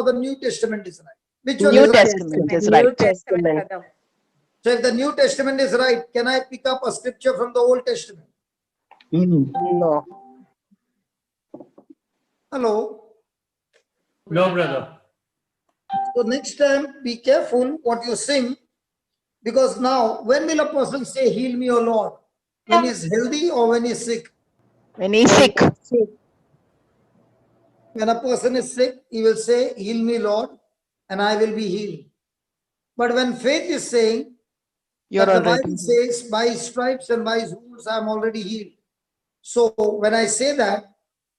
or the New Testament is right? Which one New is right? Testament is New right. Testament, Kadam. So if the New Testament is right, can I pick up a scripture from the Old Testament? No. Hello? No, brother. So next time, be careful what you sing, because now, when will a person say, heal me, O Lord? When he's healthy or when he's sick? When he's sick. When a person is sick, he will say, heal me, Lord, and I will be healed. But when faith is saying, You're that the already. Bible says, by his stripes and by his wounds, I am already healed. So when I say that,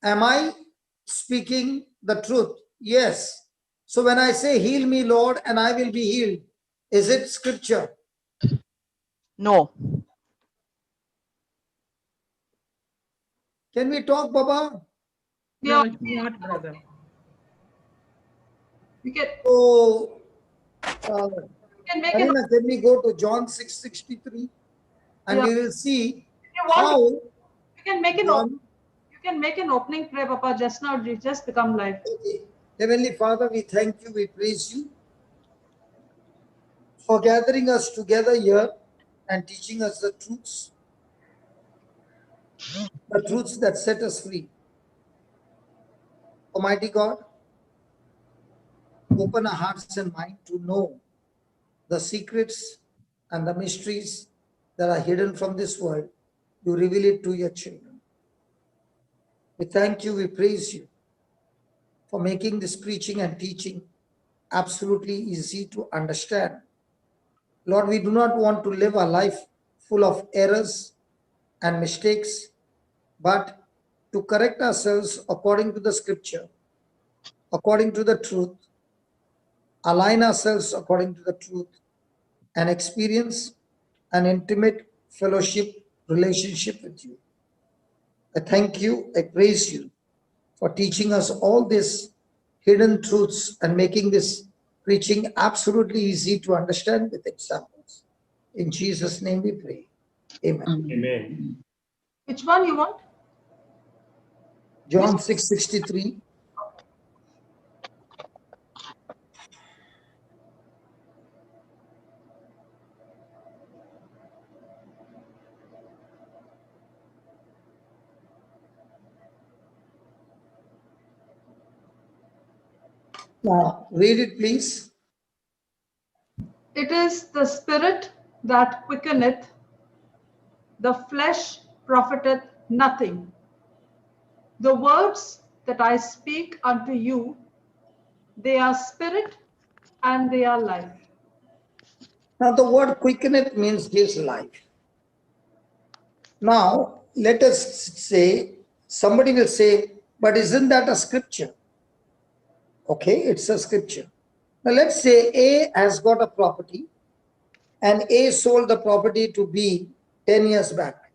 am I speaking the truth? Yes. So when I say, heal me, Lord, and I will be healed, is it scripture? No. Can we talk, Baba? No, it's not, brother. We can, So, we can make it. Arina, can we go to John 6:63? And Yeah. we will see If you want, how you can make an John. you can make an opening prayer, Papa. Just now, it just become live. Okay. Heavenly Father, we thank you, we praise you for gathering us together here and teaching us the truths that set us free. Almighty God, open our hearts and mind to know the secrets and the mysteries that are hidden from this world. You reveal it to your children. We thank you, we praise you for making this preaching and teaching absolutely easy to understand. Lord, we do not want to live a life full of errors and mistakes, but to correct ourselves according to the scripture, according to the truth, align ourselves according to the truth, and experience an intimate fellowship relationship with you. I thank you, I praise you for teaching us all these hidden truths and making this preaching absolutely easy to understand with examples. In Jesus' name we pray. Amen. Amen. Which one you want? John 6:63. Now, read it, please. It is the spirit that quickeneth, the flesh profiteth nothing. The words that I speak unto you, they are spirit and they are life. Now, the word quickeneth means gives life. Now, let us say, somebody will say, but isn't that a scripture? Okay, it's a scripture. Now, let's say A has got a property and A sold the property to B 10 years back.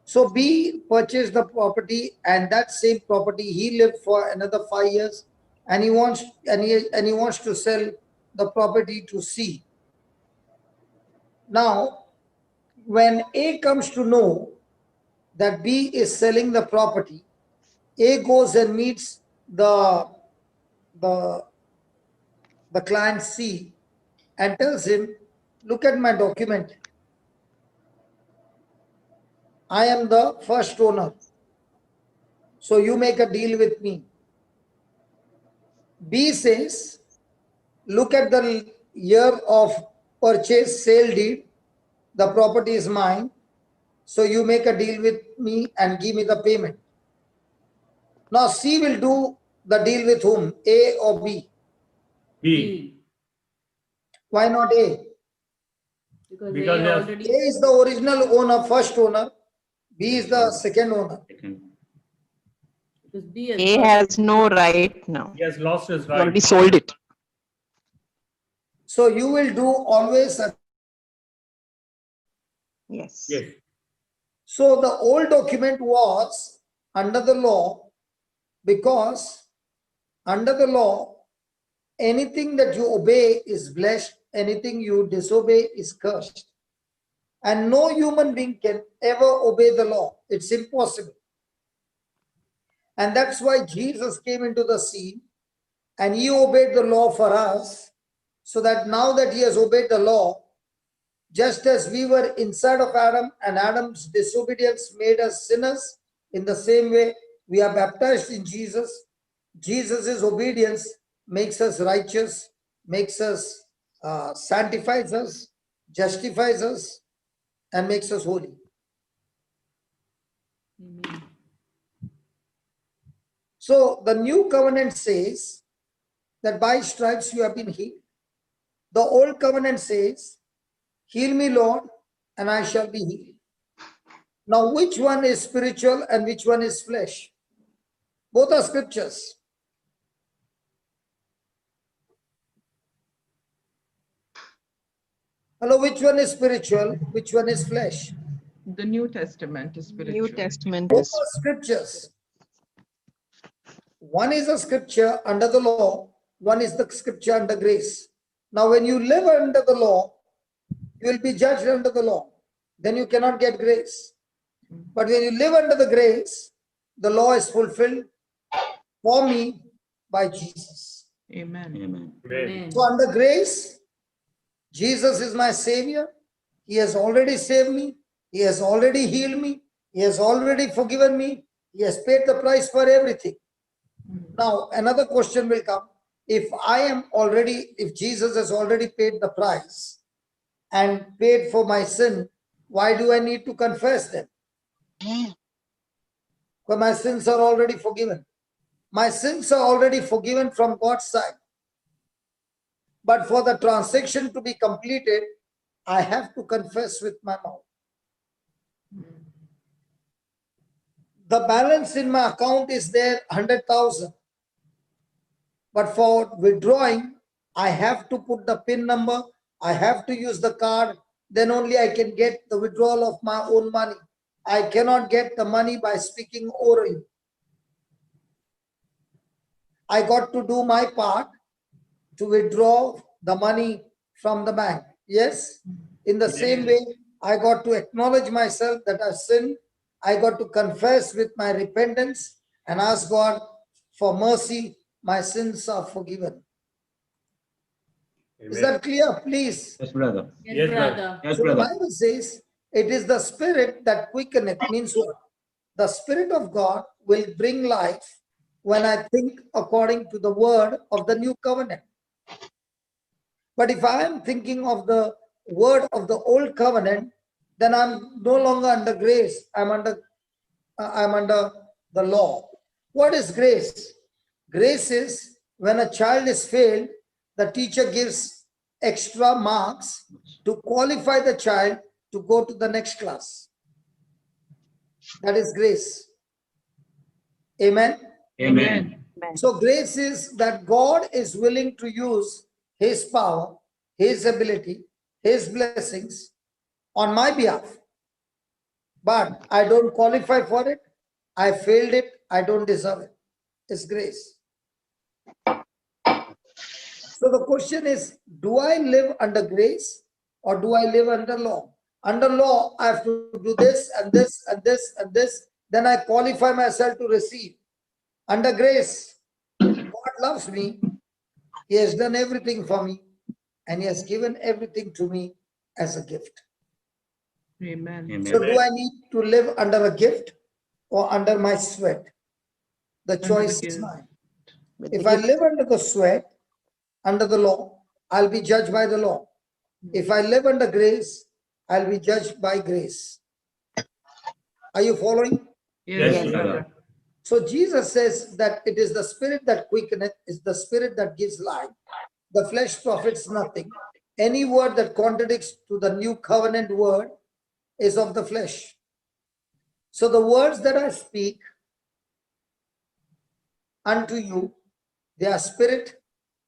So B purchased the property, and that same property he lived for another 5 years, and he wants to sell the property to C. Now, when A comes to know that B is selling the property, A goes and meets the client C and tells him, look at my document. I am the first owner. So you make a deal with me. B says, look at the year of purchase sale deed. The property is mine. So you make a deal with me and give me the payment. Now C will do the deal with whom? A or B? B. Why not A? Because Because they they are- already. A is the original owner, first owner. B is the second owner. Because B has A got- has no right now. He has lost his He already right. sold it. So you will do always. Yes. Yes. So the old document was under the law, because under the law, anything that you obey is blessed, anything you disobey is cursed. And no human being can ever obey the law. It's impossible. And that's why Jesus came into the scene And he obeyed the law for us, so that now that he has obeyed the law, just as we were inside of Adam and Adam's disobedience made us sinners, in the same way we are baptized in Jesus. Jesus' obedience makes us righteous, makes us, sanctifies us, justifies us, and makes us holy. Amen. So the new covenant says that by stripes you have been healed. The old covenant says, heal me, Lord, and I shall be healed. Now, which one is spiritual and which one is flesh? Both are scriptures. Hello, which one is spiritual? Which one is flesh? The New Testament is New spiritual. Testament Both is, are scriptures. One is a scripture under the law, one is the scripture under grace. Now, when you live under the law, you will be judged under the law. Then you cannot get grace. But when you live under the grace, the law is fulfilled for me by Jesus. Amen. Amen. Amen. So under grace, Jesus is my savior. He has already saved me. He has already healed me. He has already forgiven me. He has paid the price for everything. Now, another question will come. If Jesus has already paid the price and paid for my sin, why do I need to confess them? Because my sins are already forgiven. My sins are already forgiven from God's side. But for the transaction to be completed, I have to confess with my mouth. The balance in my account is there 100,000. But for withdrawing, I have to put the PIN number. I have to use the card. Then only I can get the withdrawal of my own money. I cannot get the money by speaking orally. I got to do my part to withdraw the money from the bank. Yes? In the same way, I got to acknowledge myself that I sinned. I got to confess with my repentance and ask God for mercy. My sins are forgiven. Is Amen. that clear? Please. Yes, brother. Yes, Yes, brother. Yes, So the brother. Bible says it is the spirit that quickeneth. Means what? The spirit of God will bring life when I think according to the word of the new covenant. But if I am thinking of the word of the old covenant, then I'm no longer under grace. I'm under the law. What is grace? Grace is when a child is failed, the teacher gives extra marks to qualify the child to go to the next class. That is grace. Amen. Amen. Amen. So grace is that God is willing to use his power, his ability, his blessings on my behalf. But I don't qualify for it. I failed it. I don't deserve it. It's grace. So the question is, do I live under grace or do I live under law? Under law, I have to do this and this and this and this. Then I qualify myself to receive. Under grace, God loves me. He has done everything for me and he has given everything to me as a gift. Amen. Amen. So do I need to live under a gift or under my sweat? The the choice is gift. mine. With If the I gift. live under the sweat, under the law, I'll be judged by the law. If I live under grace, I'll be judged by grace. Are you following? Yes, Yes, brother. So Jesus says that it is the spirit that quickeneth, is the spirit that gives life. The flesh profits nothing. Any word that contradicts to the new covenant word is of the flesh. So the words that I speak unto you, they are spirit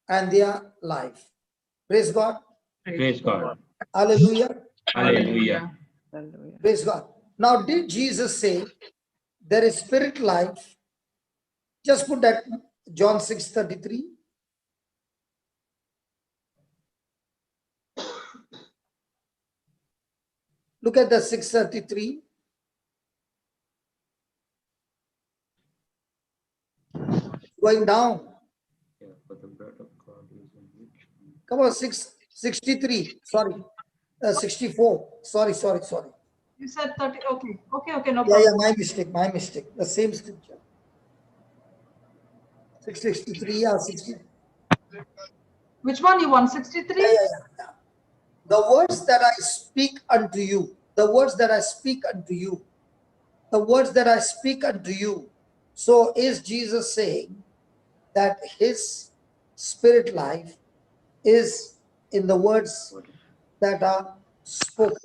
and they are life. Praise God. Praise God. Hallelujah. Hallelujah. Hallelujah. Praise God. Now, did Jesus say there is spirit life? Just put that John 6:33. Look at the 6:33. Going down. Yeah, for Come on, 63. Sorry. 64. Sorry. You said 30. Okay, no Yeah, problem. my mistake. The same scripture. 663, yeah, 60. Which one you want? 63? Yeah. The words that I speak unto you, the words that I speak unto you, the words that I speak unto you. So is Jesus saying that his spirit life is in the words that are spoken?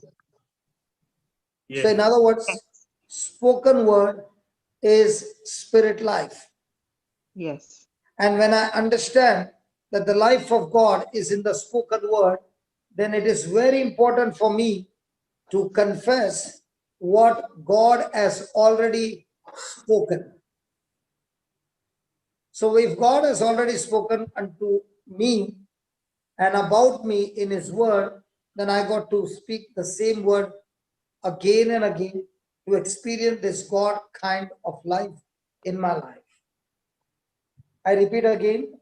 So in Yes. other words, spoken word is spirit life. Yes. And when I understand that the life of God is in the spoken word, then it is very important for me to confess what God has already spoken. So if God has already spoken unto me and about me in his word, then I got to speak the same word again and again to experience this God kind of life in my life. I repeat again,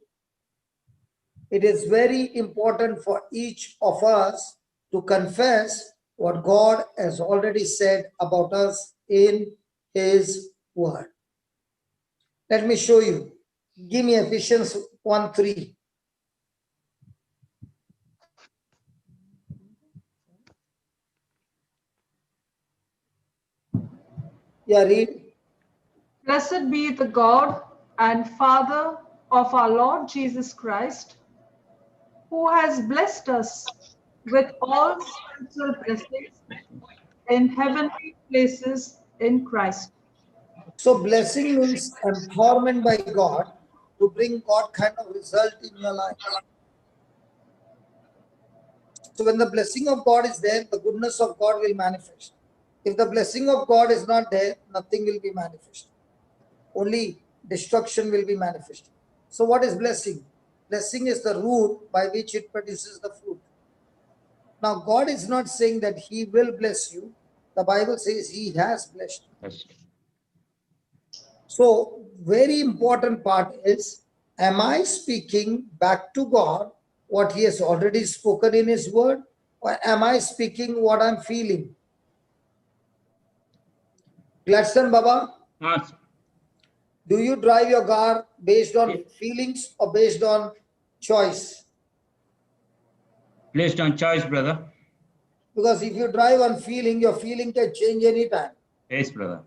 it is very important for each of us to confess what God has already said about us in his word. Let me show you. Give me Ephesians 1:3. Yeah, read. Blessed be the God and Father of our Lord Jesus Christ, who has blessed us with all spiritual blessings in heavenly places in Christ. So blessing means empowerment by God to bring God kind of result in your life. So when the blessing of God is there, the goodness of God will manifest. If the blessing of God is not there, nothing will be manifested. Only destruction will be manifested. So what is blessing? Blessing is the root by which it produces the fruit. Now God is not saying that he will bless you. The Bible says he has blessed you. Yes. So very important part is, am I speaking back to God what he has already spoken in his word, or am I speaking what I'm feeling? Gladstone Baba, Ah, do you drive your car based on Ye- feelings or based on choice? Placed on choice, brother. Because if you drive on feeling, your feeling can change anytime. Yes, brother.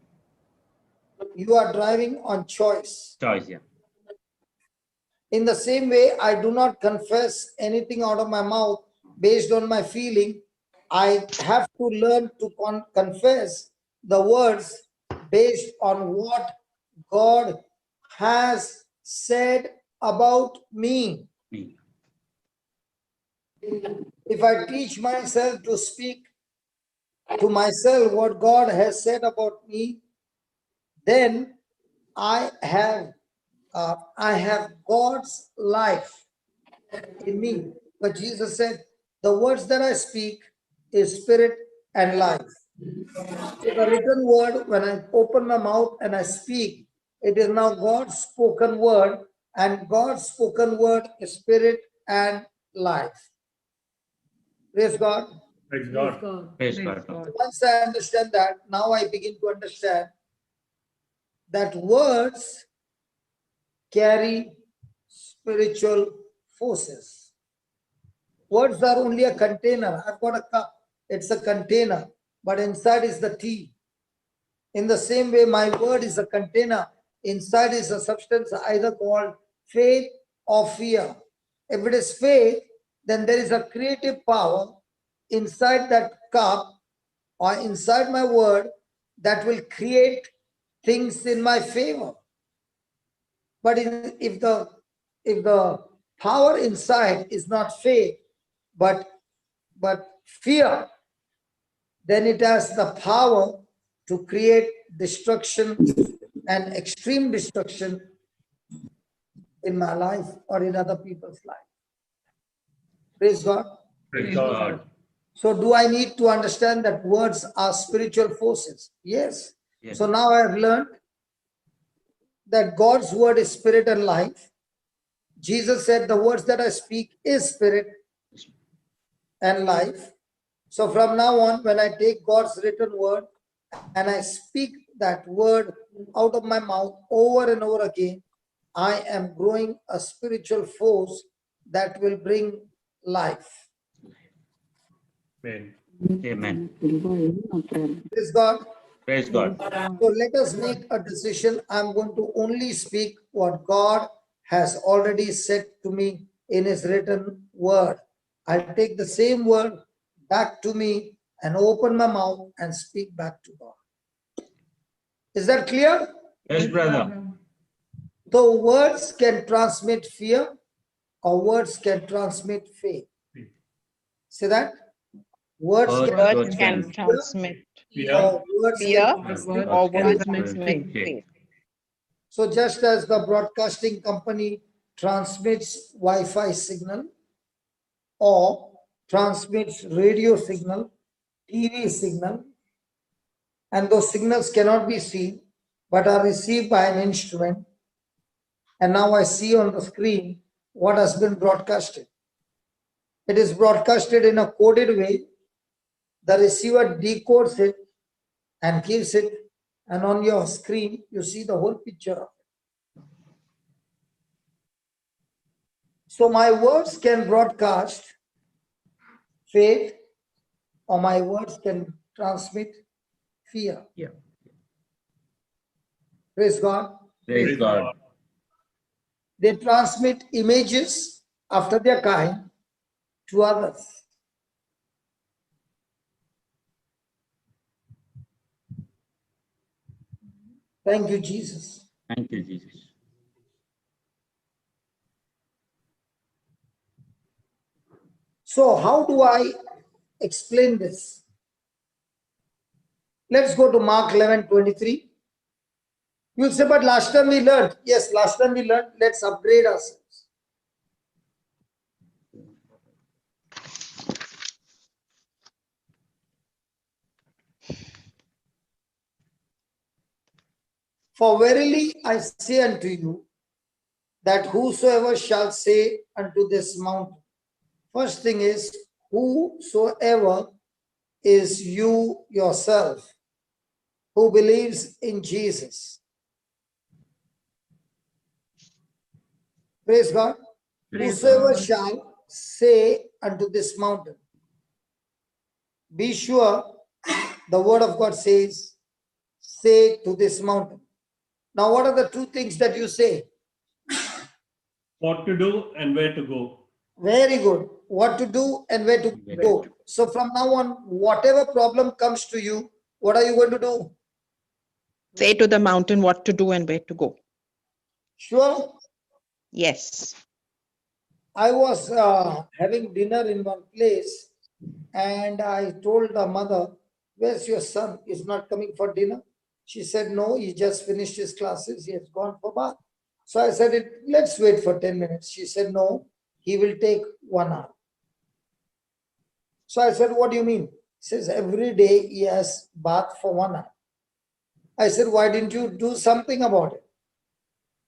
You are driving on choice. Choice, yeah. In the same way, I do not confess anything out of my mouth based on my feeling. I have to learn to confess the words based on what God has said about me. Me. If I teach myself to speak to myself what God has said about me, then I have God's life in me. But Jesus said, the words that I speak is spirit and life. So the written word, when I open my mouth and I speak, it is now God's spoken word, and God's spoken word is spirit and life. Praise God. Praise Praise God. God. Praise Praise God. God. Once I understand that, now I begin to understand that words carry spiritual forces. Words are only a container. I've got a cup. It's a container, but inside is the tea. In the same way, my word is a container. Inside is a substance either called faith or fear. If it is faith, then there is a creative power inside that cup or inside my word that will create things in my favor. But if the power inside is not faith, but fear, then it has the power to create destruction and extreme destruction in my life or in other people's life. Praise God. Praise Praise God. God. So do I need to understand that words are spiritual forces? Yes. Yes. So now I have learned that God's word is spirit and life. Jesus said the words that I speak is spirit and life. So from now on, when I take God's written word and I speak that word out of my mouth over and over again, I am growing a spiritual force that will bring life. Amen. Amen. Praise God. Praise God. So let us make a decision. I'm going to only speak what God has already said to me in his written word. I'll take the same word back to me and open my mouth and speak back to God. Is that clear? Yes, brother. So words can transmit fear or words can transmit faith. See that? Words Words can Words can transmit transmit Fear. or words fear can Or transmit or words words can transmit transmit faith. So just as the broadcasting company transmits Wi-Fi signal or transmits radio signal, TV signal, and those signals cannot be seen but are received by an instrument. And now I see on the screen what has been broadcasted. It is broadcasted in a coded way. The receiver decodes it and gives it, and on your screen you see the whole picture of it. So my words can broadcast faith or my words can transmit fear. Yeah. Praise God. Praise God. They transmit images after their kind to others. Thank you, Jesus. Thank you, Jesus. So how do I explain this? Let's go to Mark 11:23. You'll say, but last time we learned. Yes, last time we learned. Let's upgrade ourselves. For verily I say unto you, that whosoever shall say unto this mountain, first thing is, whosoever is you yourself who believes in Jesus. Praise God. Praise Whosoever God. shall say unto this mountain. Be sure the word of God says, say to this mountain. Now, what are the two things that you say? What to do and where to go. Very good. What to do and where to go. So from now on, whatever problem comes to you, what are you going to do? Say to the mountain what to do and where to go. Sure. Yes. I was having dinner in one place and I told the mother, where's your son? He's not coming for dinner. She said, no, he just finished his classes. He has gone for bath. So I said, let's wait for 10 minutes. She said, no, he will take 1 hour. So I said, what do you mean? He says, every day he has bath for 1 hour. I said, why didn't you do something about it?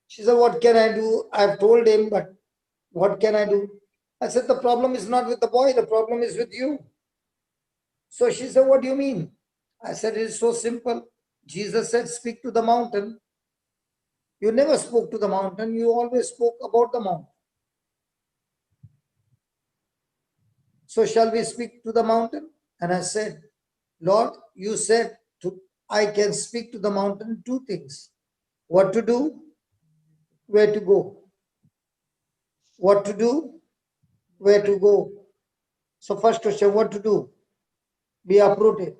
She said, what can I do? I've told him, but what can I do? I said, the problem is not with the boy, the problem is with you. So she said, what do you mean? I said, it's so simple. Jesus said, speak to the mountain. You never spoke to the mountain, you always spoke about the mountain. So shall we speak to the mountain? And I said, Lord, you said I can speak to the mountain two things. What to do, where to go. What to do, where to go. So first question, what to do? Be uprooted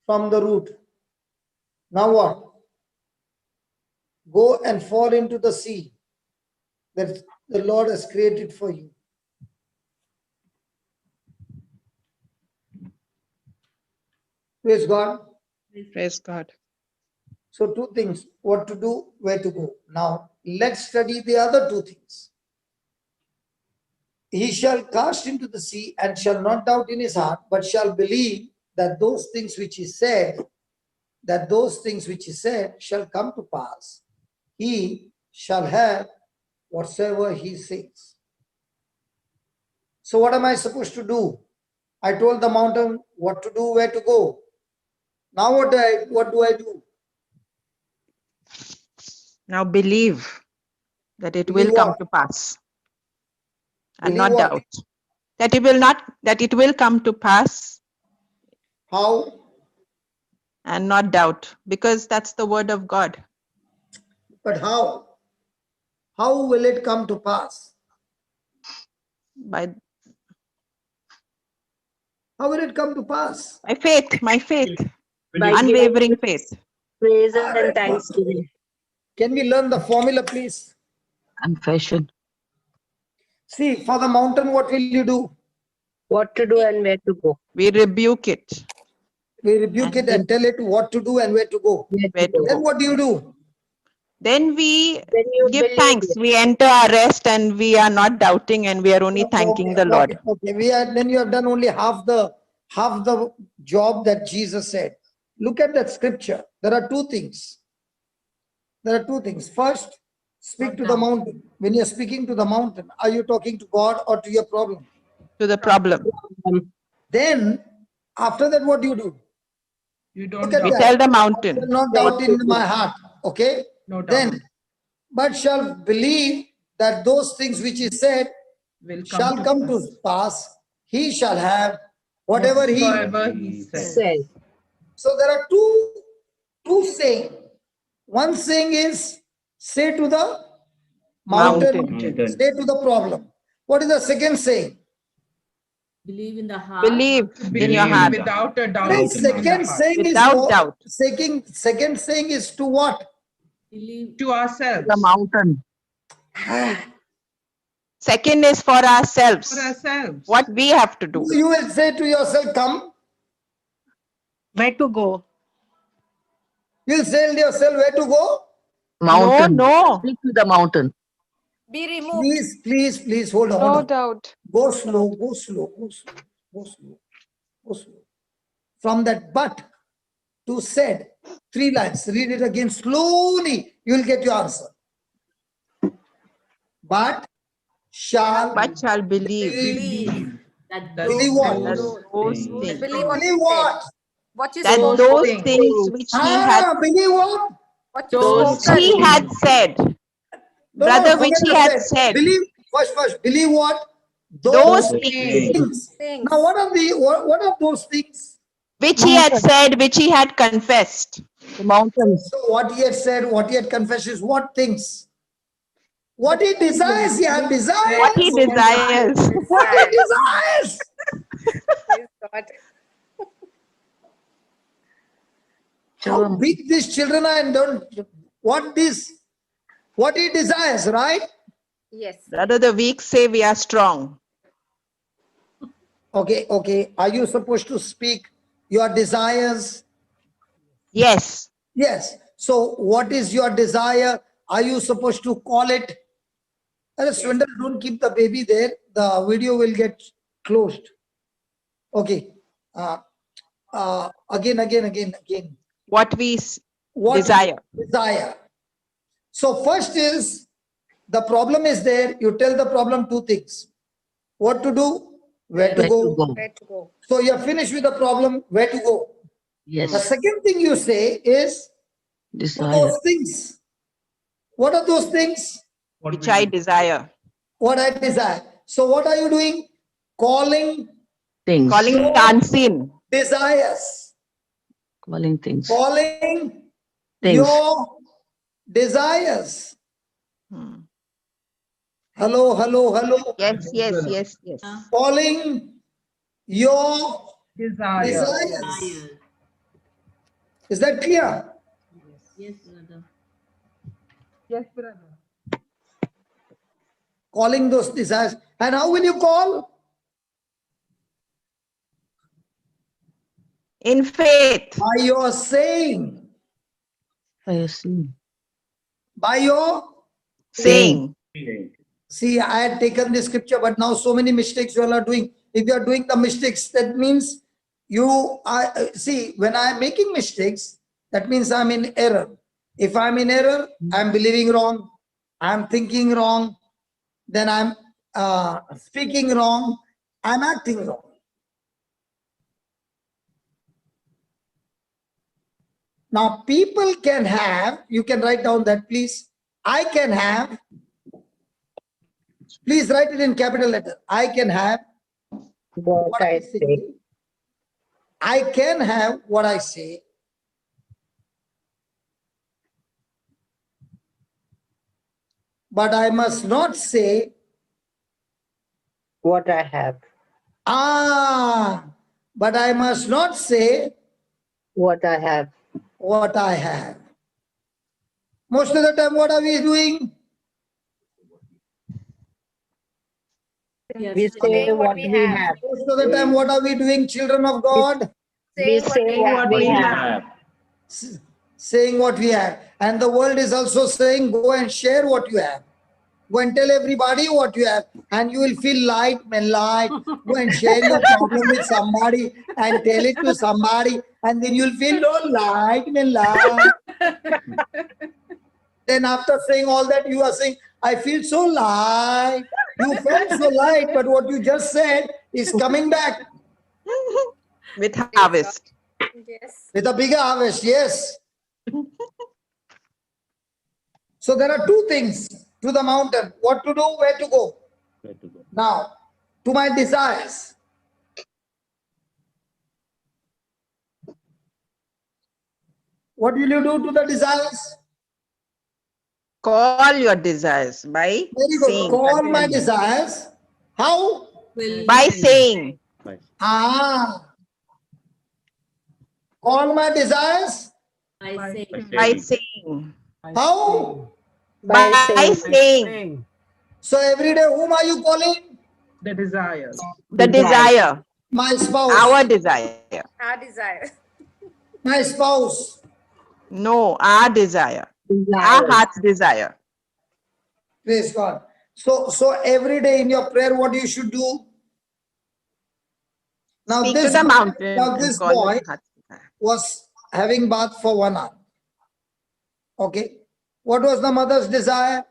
from the root. Now what? Go and fall into the sea that the Lord has created for you. Praise God. Praise God. So two things, what to do, where to go. Now let's study the other two things. He shall cast into the sea and shall not doubt in his heart, but shall believe that those things which he said, shall come to pass. He shall have whatsoever he says. So what am I supposed to do? I told the mountain what to do, where to go. Now what do I do? Now believe that it Believe will come what? to pass and Believe not what? doubt. That it will come to pass How? and not doubt, because that's the word of God. But how? How will it come to pass? By How will it come to pass? my faith, By unwavering faith. praises and thanksgiving. Can we learn the formula, please? Confession. See, for the mountain, what will you do? What to do and where to go. We rebuke it. We rebuke it and tell it what to do and where to go. Where to Then go. what do? Then we Then you give believe thanks. it. We enter our rest and we are not doubting and we are only thanking the Lord. Okay. Then you have done only half the job that Jesus said. Look at that scripture. There are two things. First, speak to the mountain. When you're speaking to the mountain, are you talking to God or to your problem? To the problem. Then, after that, what do? You Look don't at We doubt. that. tell the I will mountain. not doubt in my heart. Okay? No doubt. Then, but shall believe that those things which he said Will shall come to pass. He shall have whatever he. Whatsoever he says. Says. So there are two saying. One saying is say to the mountain, Mountain. say to the problem. What is the second saying? Believe in the heart. Believe in Believe your in heart the Without a doubt. The Doubt in second saying is Without what? doubt. Second saying is to what? Believe To ourselves. The mountain. Second is for For ourselves. ourselves. What we have to do. You will say to yourself, come. Where to go. You'll say to yourself where to go. Mountain. No. Speak to the mountain. be removed. Please hold on. No Hold on. doubt. Go slow. From that but to said, 3 lines. Read it again slowly. You will get your answer. But shall believe Believe that That Believe those what? that those- those things. things, Believe what Believe he what? said. What you that spoke. those things. things which Believe what? What you Those spoken. he had said, No, brother, forget which he the had said. said, Believe first. Believe what? those Those things things. Things. Now, what are those things? which he had said, which he had confessed. The mountains. So, what he had said, what he had confessed is what things? What he desires, he had desires. What he desires. What he desires. Praise God. How big these children are and don't what he desires, right? Yes. Brother, the weak say we are strong. Okay. Are you supposed to speak your desires? Yes. Yes. So what is your desire? Are you supposed to call it? Swindle, don't keep the baby there. The video will get closed. Okay. Again. What we What desire. desire. So first is the problem is there. You tell the problem 2 things. What to do, where to go. Where to go. So you're finished with the problem, where to go. The Yes. second thing you say is Desire. those things. What are those things? What Which will I you- desire. What I desire. So what are you doing? Calling Things. Calling the unseen. desires. Calling things. Calling Things. your desires. Hmm. Hello. Yes. Calling your Desire. desires. Is that clear? Yes, brother. Yes, brother. Calling those desires. And how will you call? In faith. By your saying. I see. By your. Saying. See, I had taken this scripture, but now so many mistakes you all are doing. If you are doing the mistakes, that means you are, see, when I am making mistakes, that means I'm in error. If I'm in error, I'm believing wrong, I'm thinking wrong, then I'm speaking wrong, I'm acting wrong. Now, people can have, you can write down that, please. I can have, please write it in capital letter. I can have What I say. I can have what I say. But I must not say, What I have. but I must not say What I have. what I have. Most of the time, what are we doing? We say what we have. Most of the time, what are we doing, children of God? We say what we have. Saying what we have. And the world is also saying, go and share what you have. Go and tell everybody what you have. And you will feel light, man, light. Go and share your problem with somebody and tell it to somebody. And then you'll feel, oh, light, man, light. Then after saying all that, you are saying, I feel so light. You felt so light, but what you just said is coming back With harvest. Yes. with a bigger harvest. Yes. So there are two things to the mountain. What to do, where to go. Where to go? Now, to my desires. What will you do to the desires? Call your desires by Very good. saying. Call my desires. How? By saying. By Call my desires. By saying. How? By saying. So every day, whom are you calling? The desires. The desire. My spouse. Our desire. Our desire. My spouse. No, our desire. Our heart's desire. Praise God. So every day in your prayer, what you should do? Now Speak to this the boy- mountain. now and this call your boy heart's desire. was having bath for 1 hour. Okay. What was the mother's desire?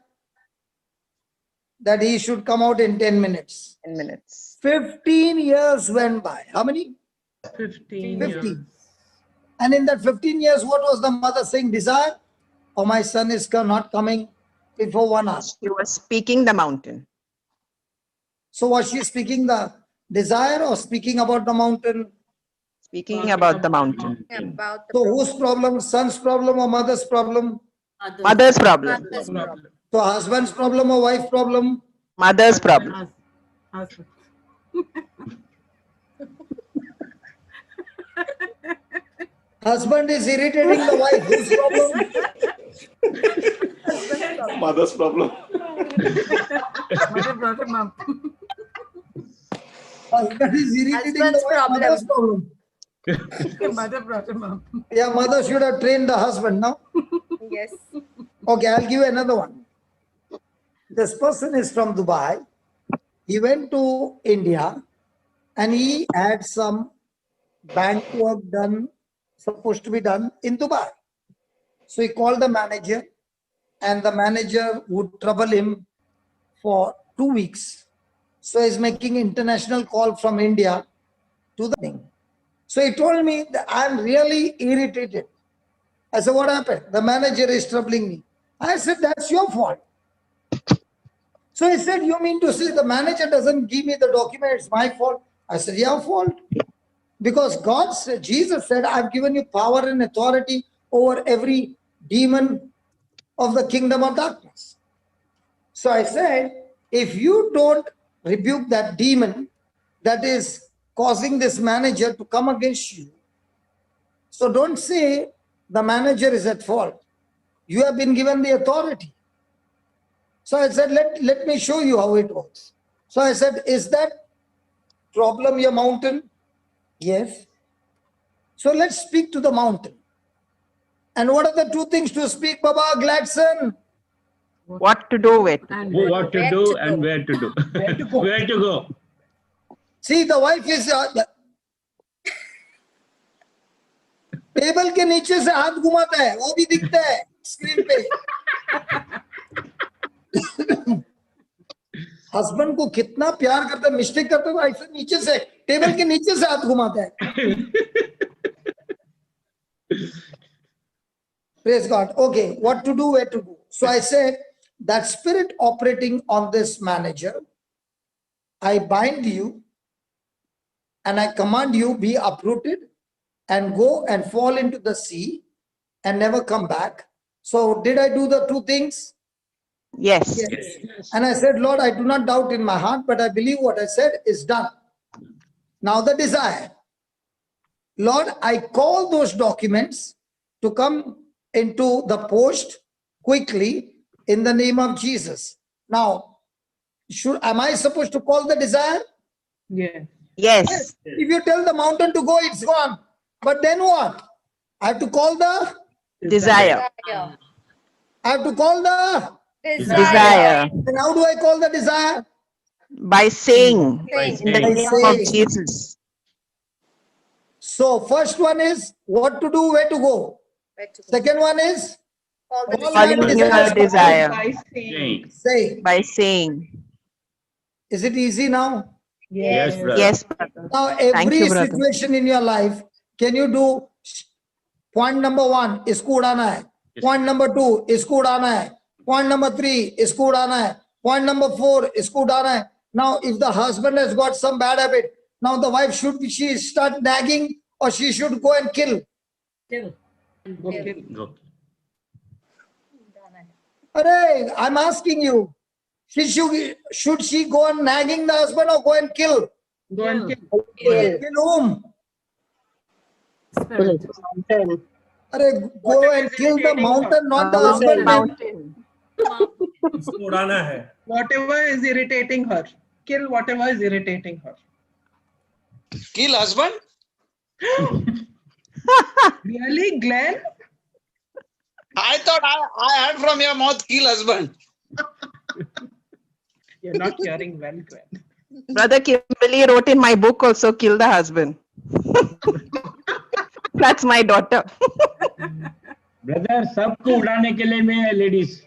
That he should come out in 10 minutes. 10 minutes. 15 years went by. How many? 15 50. years. And in that 15 years, what was the mother saying? Desire? Oh, my son is not coming before 1 hour. She was speaking the mountain. So was she speaking the desire or speaking about the mountain? Speaking about the mountain. About the So whose problem? Son's problem or mother's problem? Mother's problem. mother's problem. So husband's problem or wife's problem? Mother's problem. Husband. Husband is irritating the wife. Whose problem? Mother's problem. Mother brought him up. Husband is irritating the Husband's wife. problem. Mother's problem. Mother brought him up. Yeah, mother should have trained the husband, no? Yes. Okay, I'll give you another one. This person is from Dubai. He went to India and he had some bank work done, supposed to be done in Dubai. So he called the manager and the manager would trouble him for 2 weeks. So he's making international call from India to the thing. So he told me that I'm really irritated. I said, what happened? The manager is troubling me. I said, that's your fault. So he said, you mean to say the manager doesn't give me the document, it's my fault? I said, your fault. Because God said, Jesus said, I've given you power and authority over every demon of the kingdom of darkness. So I said, if you don't rebuke that demon that is causing this manager to come against you, so don't say the manager is at fault. You have been given the authority. So I said, let me show you how it works. So I said, is that problem your mountain? Yes. So let's speak to the mountain. And what are the two things to speak, Baba Gladson? What to do with? And What to Where do to and go. where to do. Where to go? Where to go. See, the wife is table के नीचे से हाथ घुमाता है, वो भी दिखता है स्क्रीन पे. हस्बैंड को कितना प्यार करता है, मिस्टेक करता है तो ऐसे नीचे से, टेबल के नीचे से हाथ घुमाता है. Praise God. Okay, what to do, where to go. So I said that spirit operating on this manager, I bind you and I command you be uprooted and go and fall into the sea and never come back. So did I do the two things? Yes. And I said, Lord, I do not doubt in my heart, but I believe what I said is done. Now the desire. Lord, I call those documents to come into the post quickly in the name of Jesus. Now, am I supposed to call the desire? Yes. Yes. If you tell the mountain to go, it's gone. But then what? I have to call the, Desire. Desire. I have to call the, Desire. and how do I call the desire? By saying Saying. in the By name saying. of Jesus. So first one is what to do, where to go. Where to go? Second one is Call the Call desire. Calling my your desire. By saying. say. By saying. Is it easy now? Yes, brother. Yes, brother. Now Thank every you, brother. situation in your life, can you do point number 1 इसको उड़ाना है, point number 2 इसको उड़ाना है, point number 3 इसको उड़ाना है, point number 4 इसको उड़ाना है. Now if the husband has got some bad habit, now the wife she start nagging or she should go and kill? Okay. Go. Arey, I'm asking you, should she go and nagging the husband or go and kill? Go and kill. Kill whom? Spirit. Arey, go and kill the mountain, not the husband. Mountain. इसको उड़ाना है. Whatever is irritating her. Kill whatever is irritating her. Kill husband? Really, Glenn? I thought I heard from your mouth, kill husband. You're not hearing well, Glenn. Brother Kimberly wrote in my book also, kill the husband. That's my daughter. Brother सबको उड़ाने के लिए मैं है ladies.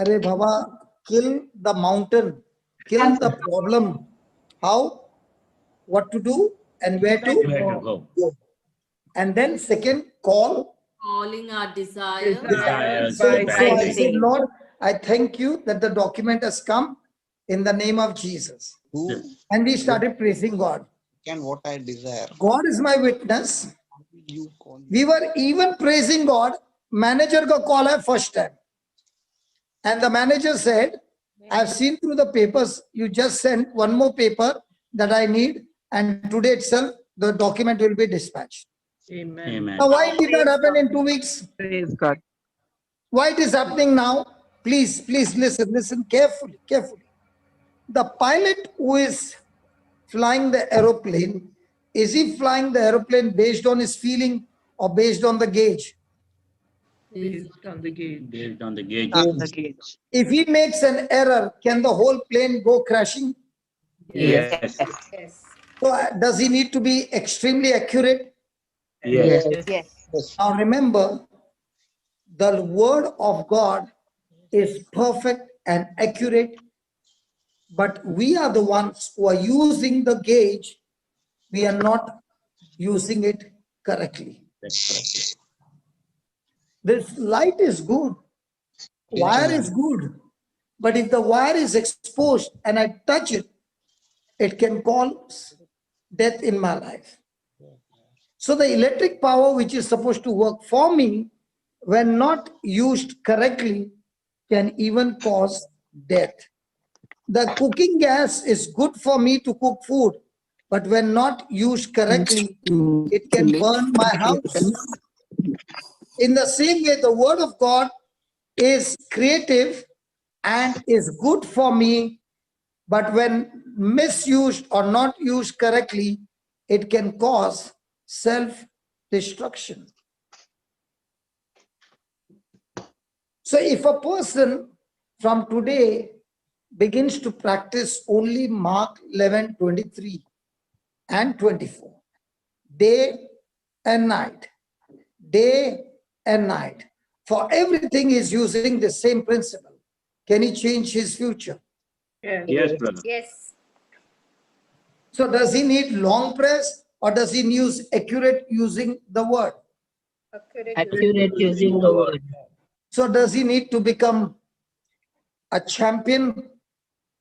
Arey Baba, kill the mountain, kill the problem. How? What to do and where Where to to go? go. And then second, call. Calling our desire. Desires So, by so I said, saying. Lord, I thank you that the document has come in the name of Jesus. Who And we started praising God. can what I desire? God is my witness. You call me. We were even praising God. Manager ka call hai first time. And the manager said, I've seen through the papers, you just sent one more paper that I need, and today itself the document will be dispatched. Amen. Amen. Now why did that happen in 2 weeks? Praise God. Why it is happening now? Please listen carefully. The pilot who is flying the aeroplane, is he flying the aeroplane based on his feeling or based on the gauge? Based on the gate. Based on the gauge. On the gauge. If he makes an error, can the whole plane go crashing? Yes. Yes. So does he need to be extremely accurate? Yes. Yes. Now remember, the word of God is perfect and accurate, but we are the ones who are using the gauge. We are not using it correctly. That's correct. This light is good, wire is good, but if the wire is exposed and I touch it, it can cause death in my life. So the electric power which is supposed to work for me, when not used correctly, can even cause death. The cooking gas is good for me to cook food, but when not used correctly, it can burn my house. In the same way, the word of God is creative and is good for me, but when misused or not used correctly, it can cause self-destruction. So if a person from today begins to practice only Mark 11:23 and 24, day and night, for everything is using the same principle, can he change his future? Yes, brother. Yes. So does he need long press or does he use accurate using the word? Accurate using the word. So does he need to become a champion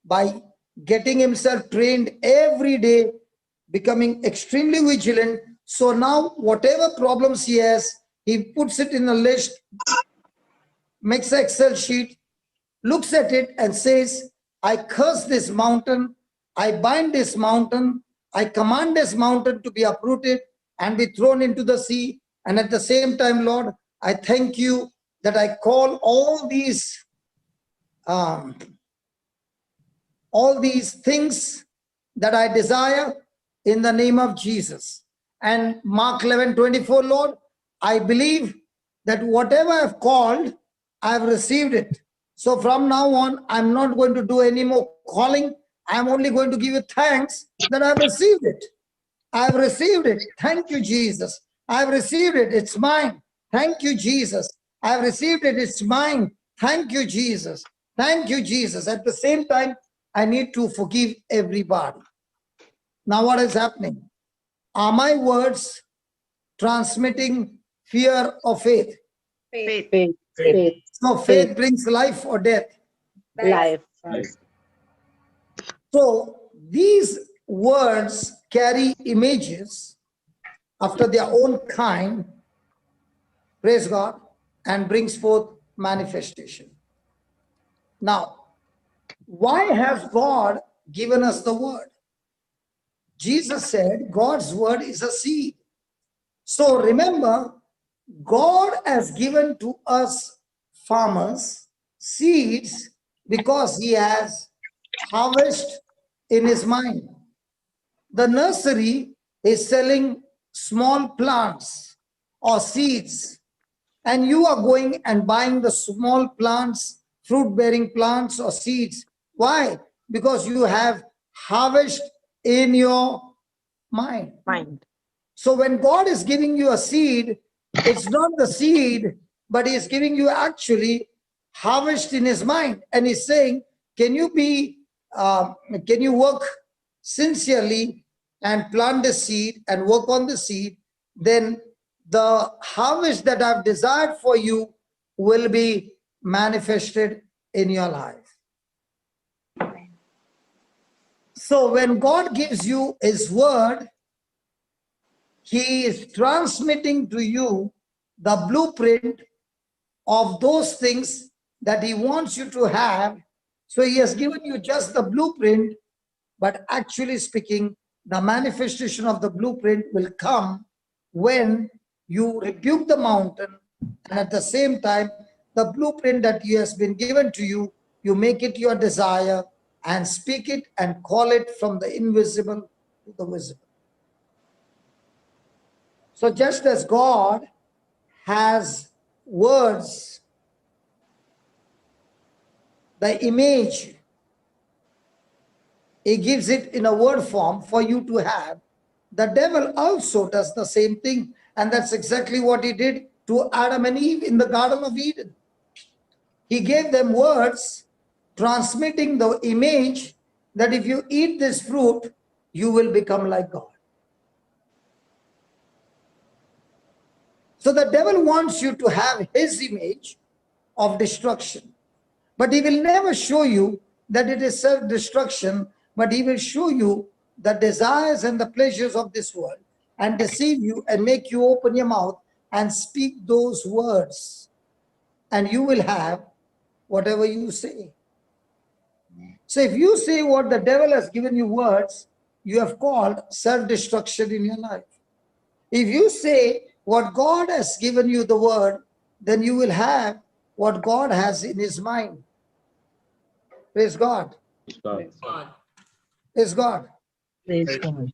by getting himself trained every day, becoming extremely vigilant? So now whatever problems he has, he puts it in a list, makes an Excel sheet, looks at it and says, I curse this mountain, I bind this mountain, I command this mountain to be uprooted and be thrown into the sea. And at the same time, Lord, I thank you that I call all these things that I desire in the name of Jesus. And Mark 11:24, Lord, I believe that whatever I've called, I've received it. So from now on, I'm not going to do any more calling. I'm only going to give you thanks that I've received it. I've received it. Thank you, Jesus. I've received it. It's mine. Thank you, Jesus. I've received it. It's mine. Thank you, Jesus. Thank you, Jesus. At the same time, I need to forgive everybody. Now what is happening? Are my words transmitting fear or faith? Faith. Faith. So faith brings life or death. Life. So these words carry images after their own kind, praise God, and brings forth manifestation. Now, why has God given us the word? Jesus said God's word is a seed. So remember, God has given to us farmers seeds because he has harvest in his mind. The nursery is selling small plants or seeds, and you are going and buying the small plants, fruit-bearing plants or seeds. Why? Because you have harvest in your mind. So when God is giving you a seed, it's not the seed, but he is giving you actually harvest in his mind. And he's saying, can you work sincerely and plant the seed and work on the seed? Then the harvest that I've desired for you will be manifested in your life. So when God gives you his word, he is transmitting to you the blueprint of those things that he wants you to have. So he has given you just the blueprint, but actually speaking, the manifestation of the blueprint will come when you rebuke the mountain, and at the same time, the blueprint that he has been given to you, you make it your desire and speak it and call it from the invisible to the visible. So just as God has words, the image, he gives it in a word form for you to have. The devil also does the same thing. And that's exactly what he did to Adam and Eve in the Garden of Eden. He gave them words transmitting the image that if you eat this fruit, you will become like God. So the devil wants you to have his image of destruction. But he will never show you that it is self-destruction, but he will show you the desires and the pleasures of this world and deceive you and make you open your mouth and speak those words. And you will have whatever you say. So if you say what the devil has given you words, you have called self-destruction in your life. If you say what God has given you the word, then you will have what God has in his mind. Praise God. Praise God. Praise God. Praise God.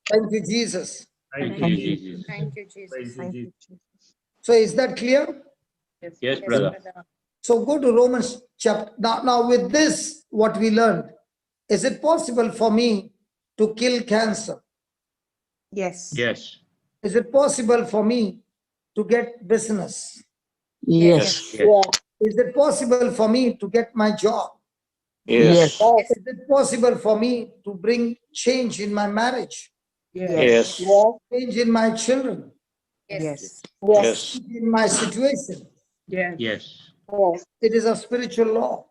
Thank you, Jesus. Thank Thank you, you, Jesus. Jesus. Thank you, Jesus. Thank you, Jesus. So is that clear? Yes, Yes, brother. brother. So go to Romans chapter. Now with this, what we learned, is it possible for me to kill cancer? Yes. Yes. Is it possible for me to get business? Yes. Yes. Is it possible for me to get my job? Yes. Is it possible for me to bring change in my marriage, Yes. change in my children, Yes. Yes. in my situation? Yes. Yes. It is a spiritual law.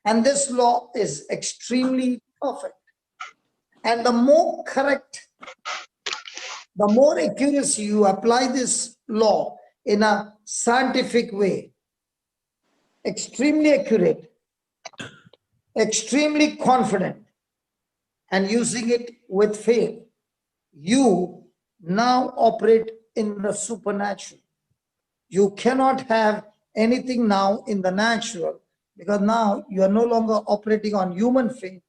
And this law is extremely perfect. And the more correct, the more accuracy you apply this law in a scientific way, extremely accurate, extremely confident, and using it with faith, you now operate in the supernatural. You cannot have anything now in the natural, because now you are no longer operating on human faith,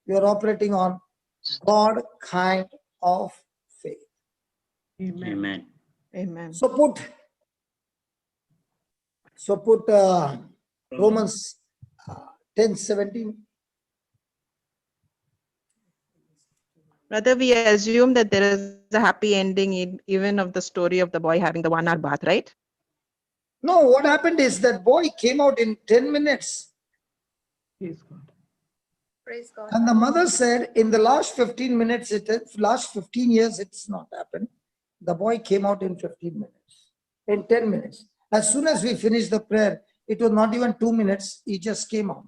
you are operating on God kind of faith. Amen. Amen. Amen. So put Romans 10:17. Brother, we assume that there is a happy ending even of the story of the boy having the 1 hour bath, right? No, what happened is that boy came out in 10 minutes. Praise God. Praise God. And the mother said, in the last 15 minutes, last 15 years, it's not happened. The boy came out in 15 minutes, in 10 minutes. As soon as we finished the prayer, it was not even 2 minutes, he just came out.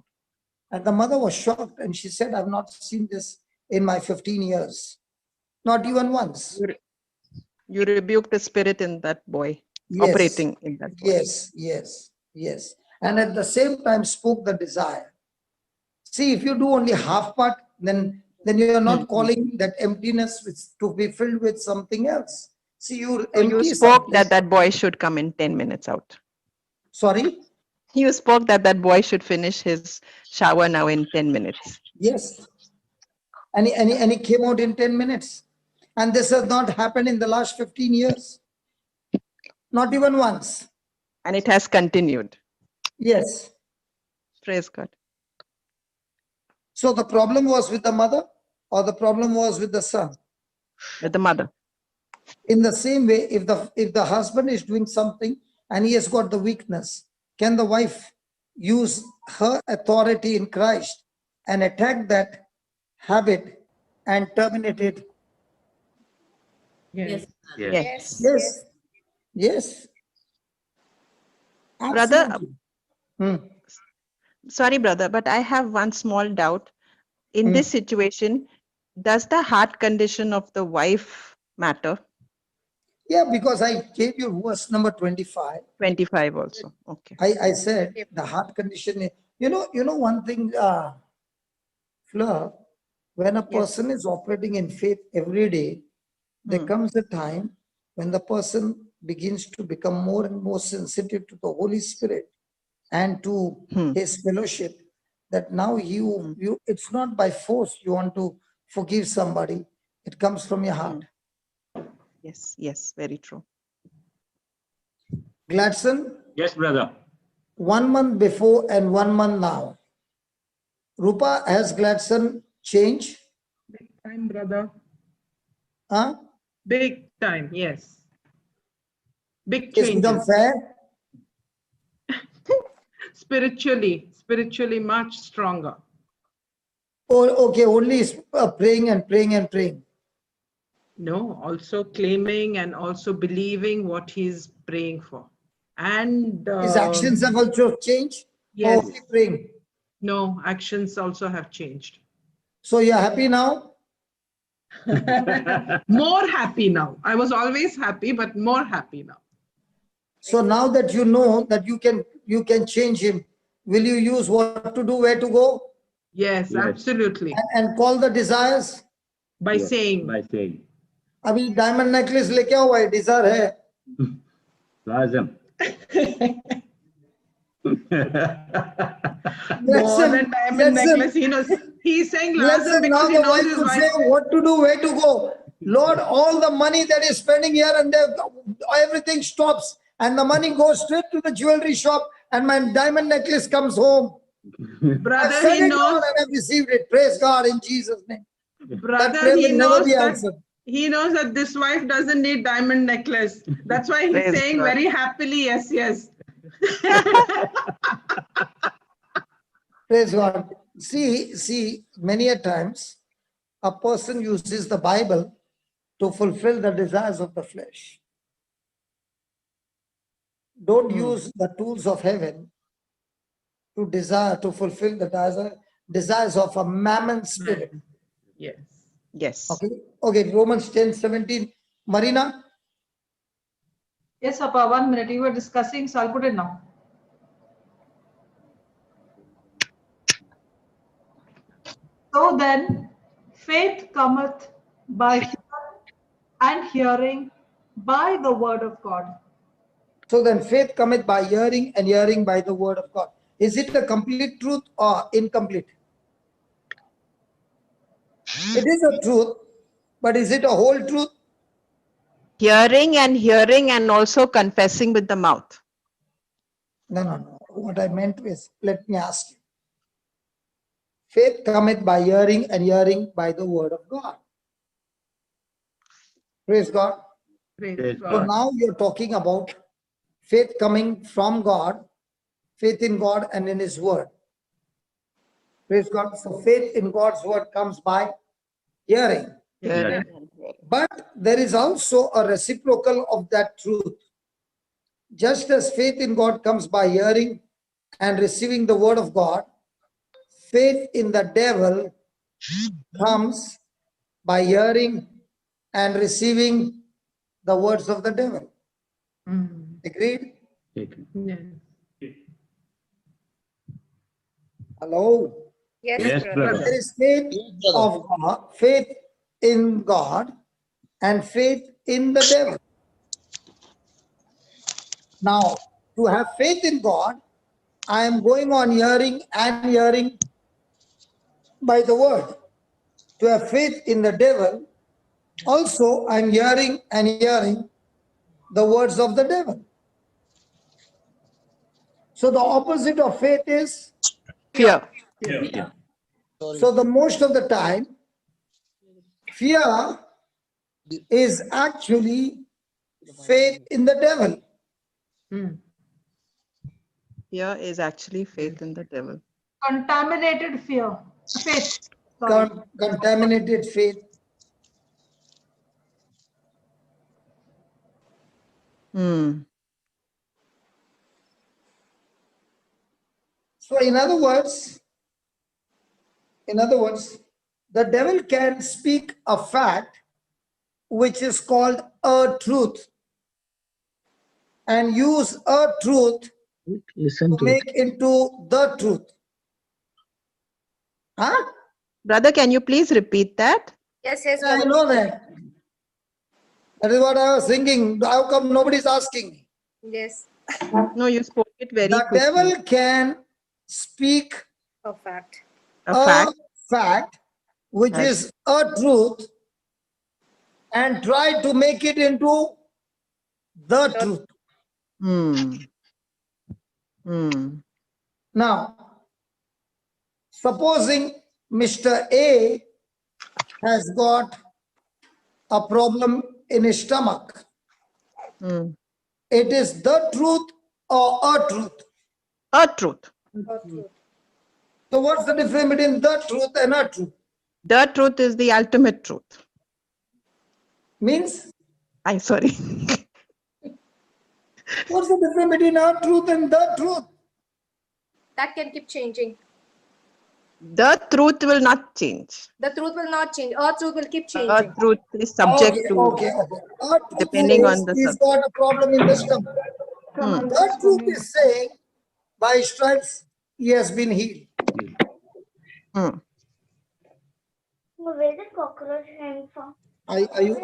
And the mother was shocked and she said, I've not seen this in my 15 years. Not even once. You rebuked the spirit in that boy, Yes. operating in that boy. Yes. And at the same time spoke the desire. See, if you do only half part, then you are not calling that emptiness to be filled with something else. See, you So you empty spoke something. that boy should come in 10 minutes out. Sorry? You spoke that boy should finish his shower now in 10 minutes. Yes. And he came out in 10 minutes. And this has not happened in the last 15 years. Not even once. And it has continued. Yes. Praise God. So the problem was with the mother or the problem was with the son? With the mother. In the same way, if the husband is doing something and he has got the weakness, can the wife use her authority in Christ and attack that habit and terminate it? Yes. Yes. Yes. Brother, Absolutely. Hmm. sorry, brother, but I have one small doubt. In this situation, does the heart condition of the wife matter? Yeah, because I gave you verse number 25. 25 also. Okay. I said the heart condition. You know one thing, Fleur, when a person is operating in faith every day, there comes a time when the person begins to become more and more sensitive to the Holy Spirit and to his fellowship, that now you it's not by force you want to forgive somebody, it comes from your heart. Yes, very true. Gladson, Yes, brother. 1 month before and 1 month now, Rupa, has Gladson changed? Big time, brother. Huh? Big time. Yes. Big It's become changes. fair? Spiritually much stronger. Oh, okay, only praying and praying and praying. No, also claiming and also believing what he's praying for. And His actions have also changed? yes. Or only praying? No, actions also have changed. So you're happy now? More happy now. I was always happy, but more happy now. So now that you know that you can change him, will you use what to do, where to go, Yes, absolutely. and call the desires? By saying, By saying. अभी diamond necklace लेके आओ भाई, Dzire है. Lazim. more than diamond necklace, he knows. He's saying lazim because he now the knows wife his will wife. say what to do, where to go. Lord, all the money that is spending here and there, everything stops, and the money goes straight to the jewelry shop, and my diamond necklace comes home. I've Brother, said he it, Lord, knows. and I've received it. Praise God in Jesus' name. That Brother, prayer he will never knows be that. answered. He knows that this wife doesn't need diamond necklace. That's why he's Praise saying God. very happily, yes, yes. Praise God. See, many a times a person uses the Bible to fulfill the desires of the flesh. Don't use the tools of heaven to fulfill the desires of a mammon spirit. Yes. Yes. Okay, Romans 10:17. Marina, Yes, Papa, 1 minute. You were discussing, so I'll put it now. So then, faith cometh by hearing, and hearing by the word of God. so then faith cometh by hearing, and hearing by the word of God. Is it a complete truth or incomplete? It is a truth, but is it a whole truth? Hearing and also confessing with the mouth. No. What I meant is, let me ask you. Faith cometh by hearing, and hearing by the word of God. Praise God. Praise Praise So God. now you're talking about faith coming from God, faith in God and in His word. Praise God. So faith in God's word comes by hearing. Hearing. But there is also a reciprocal of that truth. Just as faith in God comes by hearing and receiving the word of God, faith in the devil comes by hearing and receiving the words of the devil. Agreed? Yes. Hello? Yes, Yes, brother. brother. There is faith of God, faith in God, and faith in the devil. Now, to have faith in God, I am going on hearing and hearing by the word. To have faith in the devil, also I'm hearing and hearing the words of the devil. So the opposite of faith is Fear. Yeah. so the most of the time, fear is actually faith in the devil. Fear is actually faith in the devil. Contaminated faith. Sorry. Contaminated faith. So in other words, the devil can speak a fact which is called a truth and use a truth Listen to to it. make into the truth. Huh? Brother, can you please repeat that? Yes, yes, Yeah, I brother. know that. That is what I was thinking. How come nobody's asking me? Yes, No, you spoke it very The quickly. devil can speak a fact. A fact. fact which Yes. is a truth and try to make it into the truth. Now, supposing Mr. A has got a problem in his stomach. It is the truth or a truth? A truth. A truth. So what's the difference between the truth and a truth? The truth is the ultimate truth. Means, I'm sorry. what's the difference between a truth and the truth? That can keep changing. The truth will not change. The truth will not change. Our truth will keep The changing. truth is subject to Okay. A truth depending says on the he's subject. got a problem in the stomach. The truth is saying by stripes he has been healed. Where did cockroach came from? Are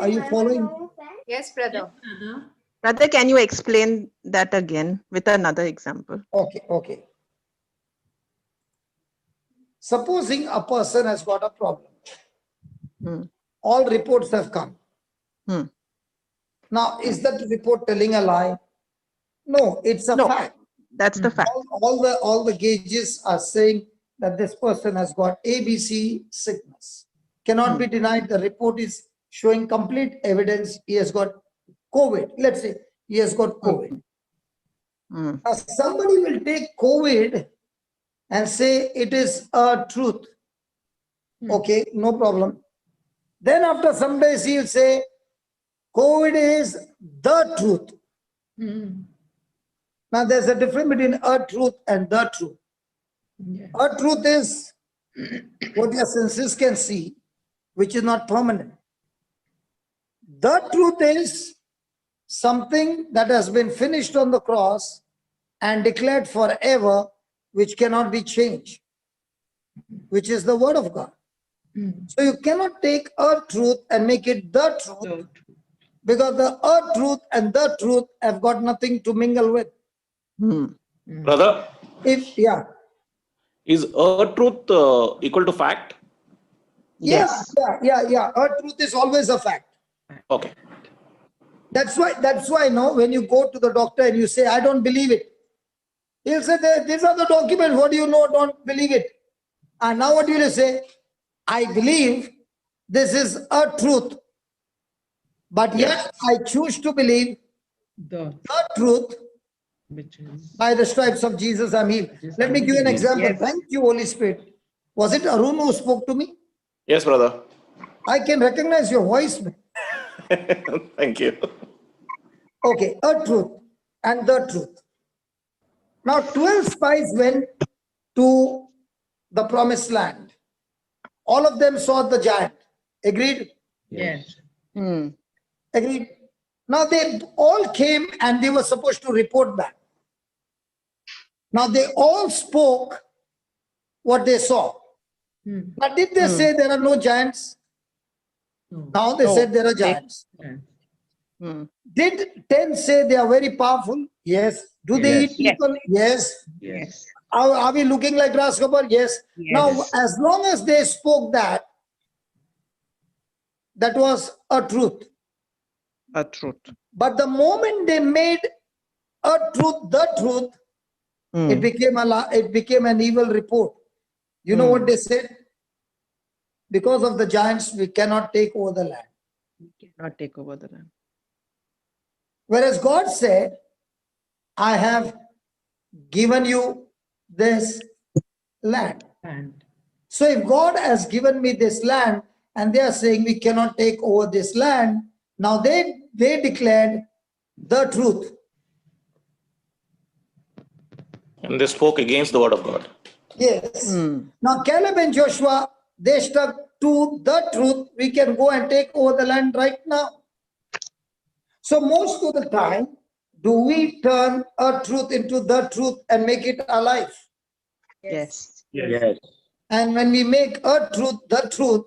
you following? Yes, brother. Brother, can you explain that again with another example? Okay. Supposing a person has got a problem. All reports have come. Now, is that report telling a lie? No, it's a fact. That's the fact. All the gauges are saying that this person has got ABC sickness. Cannot be denied. The report is showing complete evidence he has got COVID. Let's say he has got COVID. Now, somebody will take COVID and say it is a truth. Okay, no problem. Then after some days he'll say COVID is the truth. Now there's a difference between a truth and the truth. A truth is what your senses can see, which is not permanent. The truth is something that has been finished on the cross and declared forever, which cannot be changed, which is the word of God. So you cannot take a truth and make it the truth, because the a truth and the truth have got nothing to mingle with. Brother, Yeah. is a truth equal to fact? Yes. Yeah. A truth is always a fact. Okay. That's why no, when you go to the doctor and you say, I don't believe it, he'll say, these are the documents. What do you know? Don't believe it. And now what do you say? I believe this is a truth, but yet I choose to believe the truth. Which is By the stripes of Jesus, I'm healed. Let me give you an example. Yes. Thank you, Holy Spirit. Was it Arun who spoke to me? Yes, brother. I can recognize your voice. Thank you. Okay, a truth and the truth. Now, 12 spies went to the promised land. All of them saw the giant. Agreed? yes. Agreed. Now, they all came and they were supposed to report back. Now, they all spoke what they saw. But did they say there are no giants? Now they said there are giants. Did 10 say they are very powerful? Yes. Do they eat people? Yes. Yes. Are we looking like grasshopper? Yes. Now, as long as they spoke that, that was a truth. A truth. But the moment they made a truth the truth, it became an evil report. You know what they said? Because of the giants, we cannot take over the land. We cannot take over the land. Whereas God said, I have given you this land. And So if God has given me this land and they are saying we cannot take over this land, now they declared the truth. And they spoke against the word of God. Yes. Now Caleb and Joshua, they stuck to the truth. We can go and take over the land right now. So most of the time, do we turn a truth into the truth and make it alive? Yes. Yes. And when we make a truth the truth,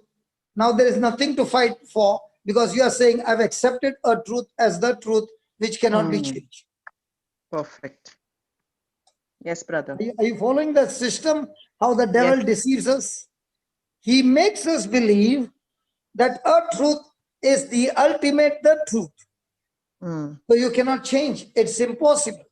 now there is nothing to fight for, because you are saying, I've accepted a truth as the truth, which cannot be changed. Perfect. Yes, brother. Are you following the system? How the devil deceives us? He makes us believe that a truth is the ultimate the truth. So you cannot change. It's impossible.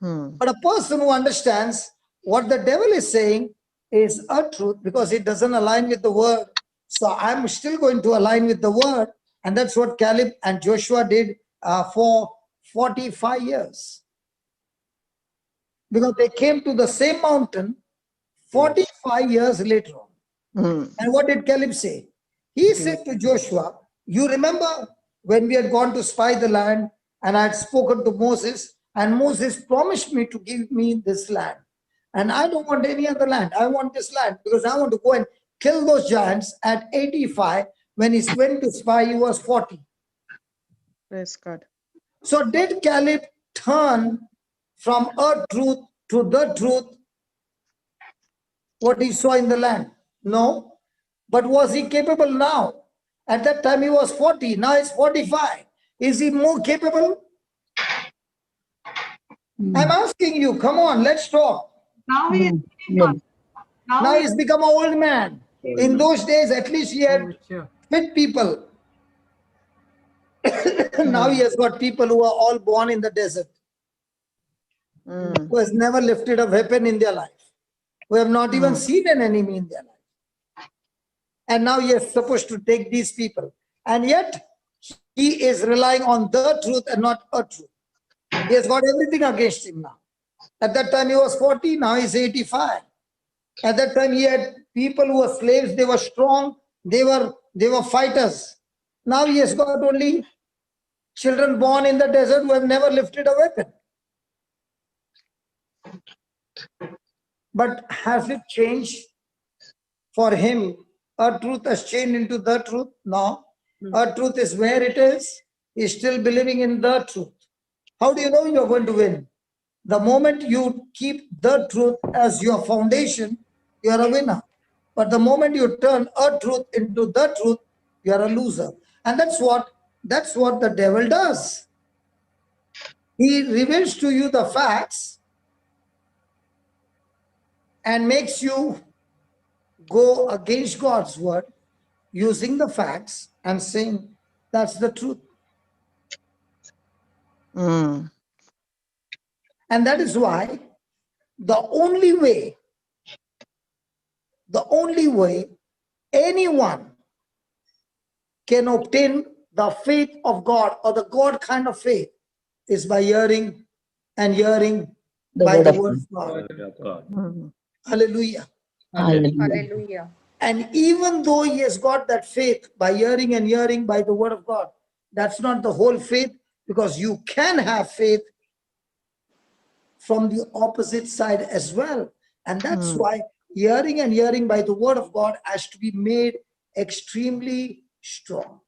But a person who understands what the devil is saying is a truth, because it doesn't align with the word. So I'm still going to align with the word. And that's what Caleb and Joshua did for 45 years. Because they came to the same mountain 45 years later on. And what did Caleb say? He said to Joshua, you remember when we had gone to spy the land and I had spoken to Moses, and Moses promised me to give me this land. And I don't want any other land. I want this land because I want to go and kill those giants at 85. When he went to spy, he was 40. Praise God. So did Caleb turn from a truth to the truth, what he saw in the land? No. But was he capable now? At that time he was 40, now he's 45. Is he more capable? I'm asking you, come on, let's talk. Now he is Now he's become an old man. In those days, at least he had fit people. Now he has got people who are all born in the desert, who has never lifted a weapon in their life, who have not even seen an enemy in their life. And now he is supposed to take these people. And yet, he is relying on the truth and not a truth. He has got everything against him now. At that time, he was 40, now he's 85. At that time, he had people who were slaves, they were strong, they were fighters. Now he has got only children born in the desert who have never lifted a weapon. But has it changed for him? Our truth has changed into the truth? No. Our truth is where it is. He's still believing in the truth. How do you know you're going to win? The moment you keep the truth as your foundation, you are a winner. But the moment you turn a truth into the truth, you are a loser. And that's what the devil does. He reveals to you the facts and makes you go against God's word using the facts and saying that's the truth. Mm. And that is why the only way anyone can obtain the faith of God or the God kind of faith is by hearing and hearing by the word of God. Mm. Hallelujah. Hallelujah. Hallelujah. And even though he has got that faith by hearing and hearing by the word of God, that's not the whole faith, because you can have faith from the opposite side as well. And that's why hearing and hearing by the word of God has to be made extremely strong.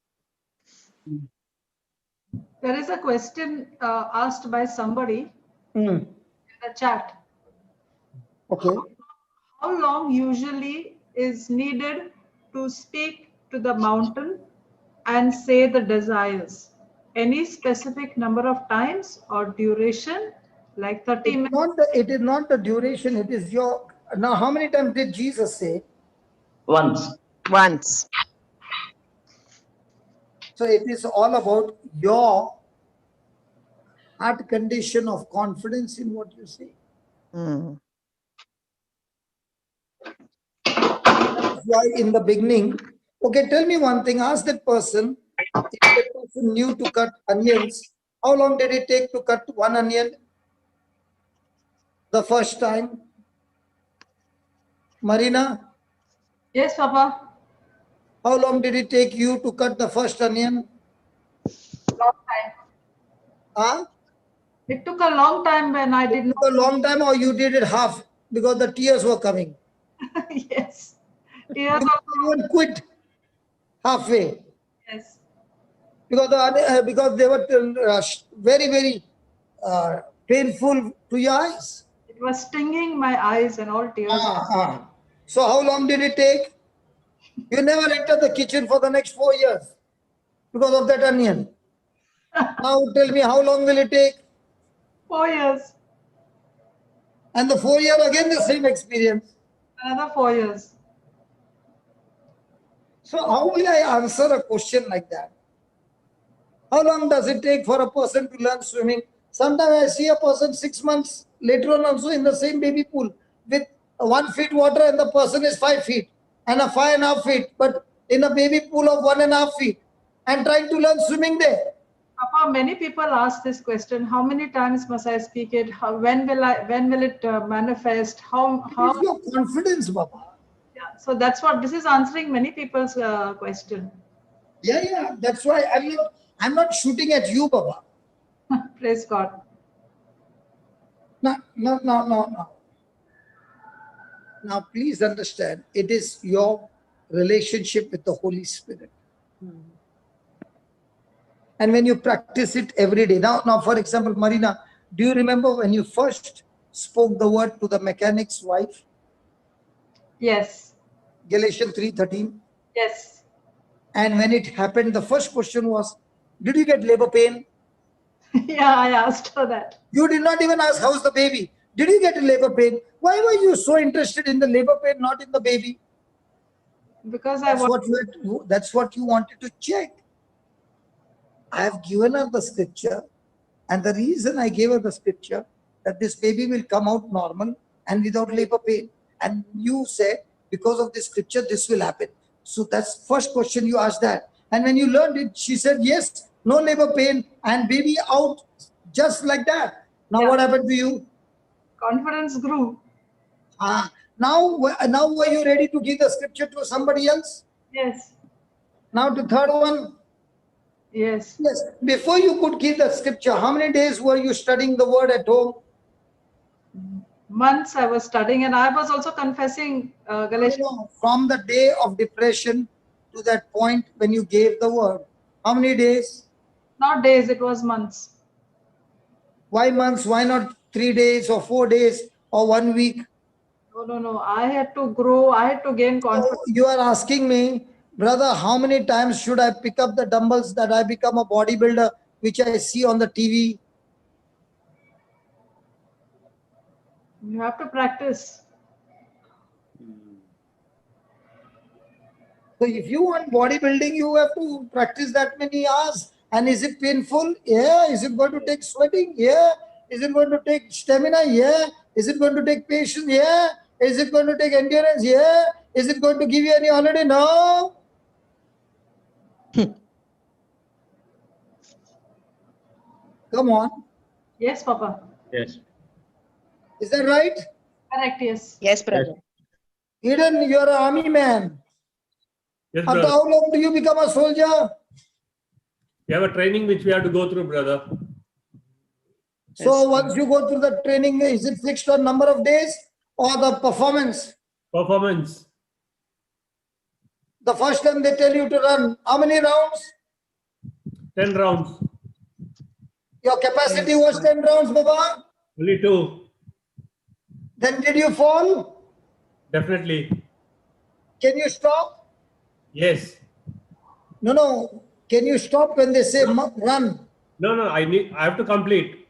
There is a question asked by somebody in the chat. Okay. How long usually is needed to speak to the mountain and say the desires? Any specific number of times or duration, like 30 minutes? It is not the duration, it is your... Now, how many times did Jesus say? Once. Once. So it is all about your heart condition of confidence in what you say. Mm. That's why in the beginning, okay, tell me one thing, ask that person, if that person knew to cut onions, how long did it take to cut one onion the first time? Marina? Yes, Papa. How long did it take you to cut the first onion? Long time. Huh? It took a long time when I did It took a long time, or you did it half because the tears were coming? not. Yes. You Tears of even quit halfway yes. because they were very, very painful to your eyes. It was stinging my eyes and all tears. So how long did it take? You never entered the kitchen for the next 4 years because of that onion. Now tell me, how long will it take? 4 years. And the 4 year again the same experience. Another 4 years. So how will I answer a question like that? How long does it take for a person to learn swimming? Sometimes I see a person 6 months later on also in the same baby pool with 1 feet water, and the person is 5 feet and a 5.5 feet, but in a baby pool of 1.5 feet and trying to learn swimming there. Papa, many people ask this question: how many times must I speak it? When will it manifest? How? It's your confidence, Baba. Yeah, so that's what this is answering many people's question. Yeah. That's why I'm not shooting at you, Baba. Praise God. No. Now, please understand, it is your relationship with the Holy Spirit. And when you practice it every day. Now, for example, Marina, do you remember when you first spoke the word to the mechanic's wife? Yes. Galatians 3:13. Yes. And when it happened, the first question was, did you get labor pain? Yeah, I asked her that. You did not even ask, how's the baby? Did you get a labor pain? Why were you so interested in the labor pain, not in the baby? Because that's what you wanted to check. I have given her the scripture, and the reason I gave her the scripture, that this baby will come out normal and without labor pain. And you said, because of this scripture, this will happen. So that's first question you asked that. And when you learned it, she said, yes, no labor pain and baby out just like that. Now what happened to you? Confidence grew. Now are you ready to give the scripture to somebody else? Yes. Now to third one. Yes. Yes. Before you could give the scripture, how many days were you studying the word at home? Months I was studying, and I was also confessing Galatians. No, from the day of depression to that point when you gave the word. How many days? Not days, it was months. Why months? Why not 3 days or 4 days or 1 week? No. I had to grow. I had to gain confidence. So you are asking me, brother, how many times should I pick up the dumbbells that I become a bodybuilder, which I see on the TV? You have to practice. So if you want bodybuilding, you have to practice that many hours. And is it painful? Yeah. Is it going to take sweating? Yeah. Is it going to take stamina? Yeah. Is it going to take patience? Yeah. Is it going to take endurance? Yeah. Is it going to give you any holiday? No. Come on. Yes, Papa. Yes. Is that right? Correct, yes. Yes, brother. Eden, you're an army man. Yes, After brother. how long do you become a soldier? We have a training which we have to go through, brother. So once you go through the training, is it fixed on number of days or the performance? Performance. The first time they tell you to run, how many rounds? 10 rounds. Your capacity was 10 rounds, Baba. Only 2. Then did you fall? Definitely. Can you stop? Yes. No. Can you stop when they say run? No. I have to complete.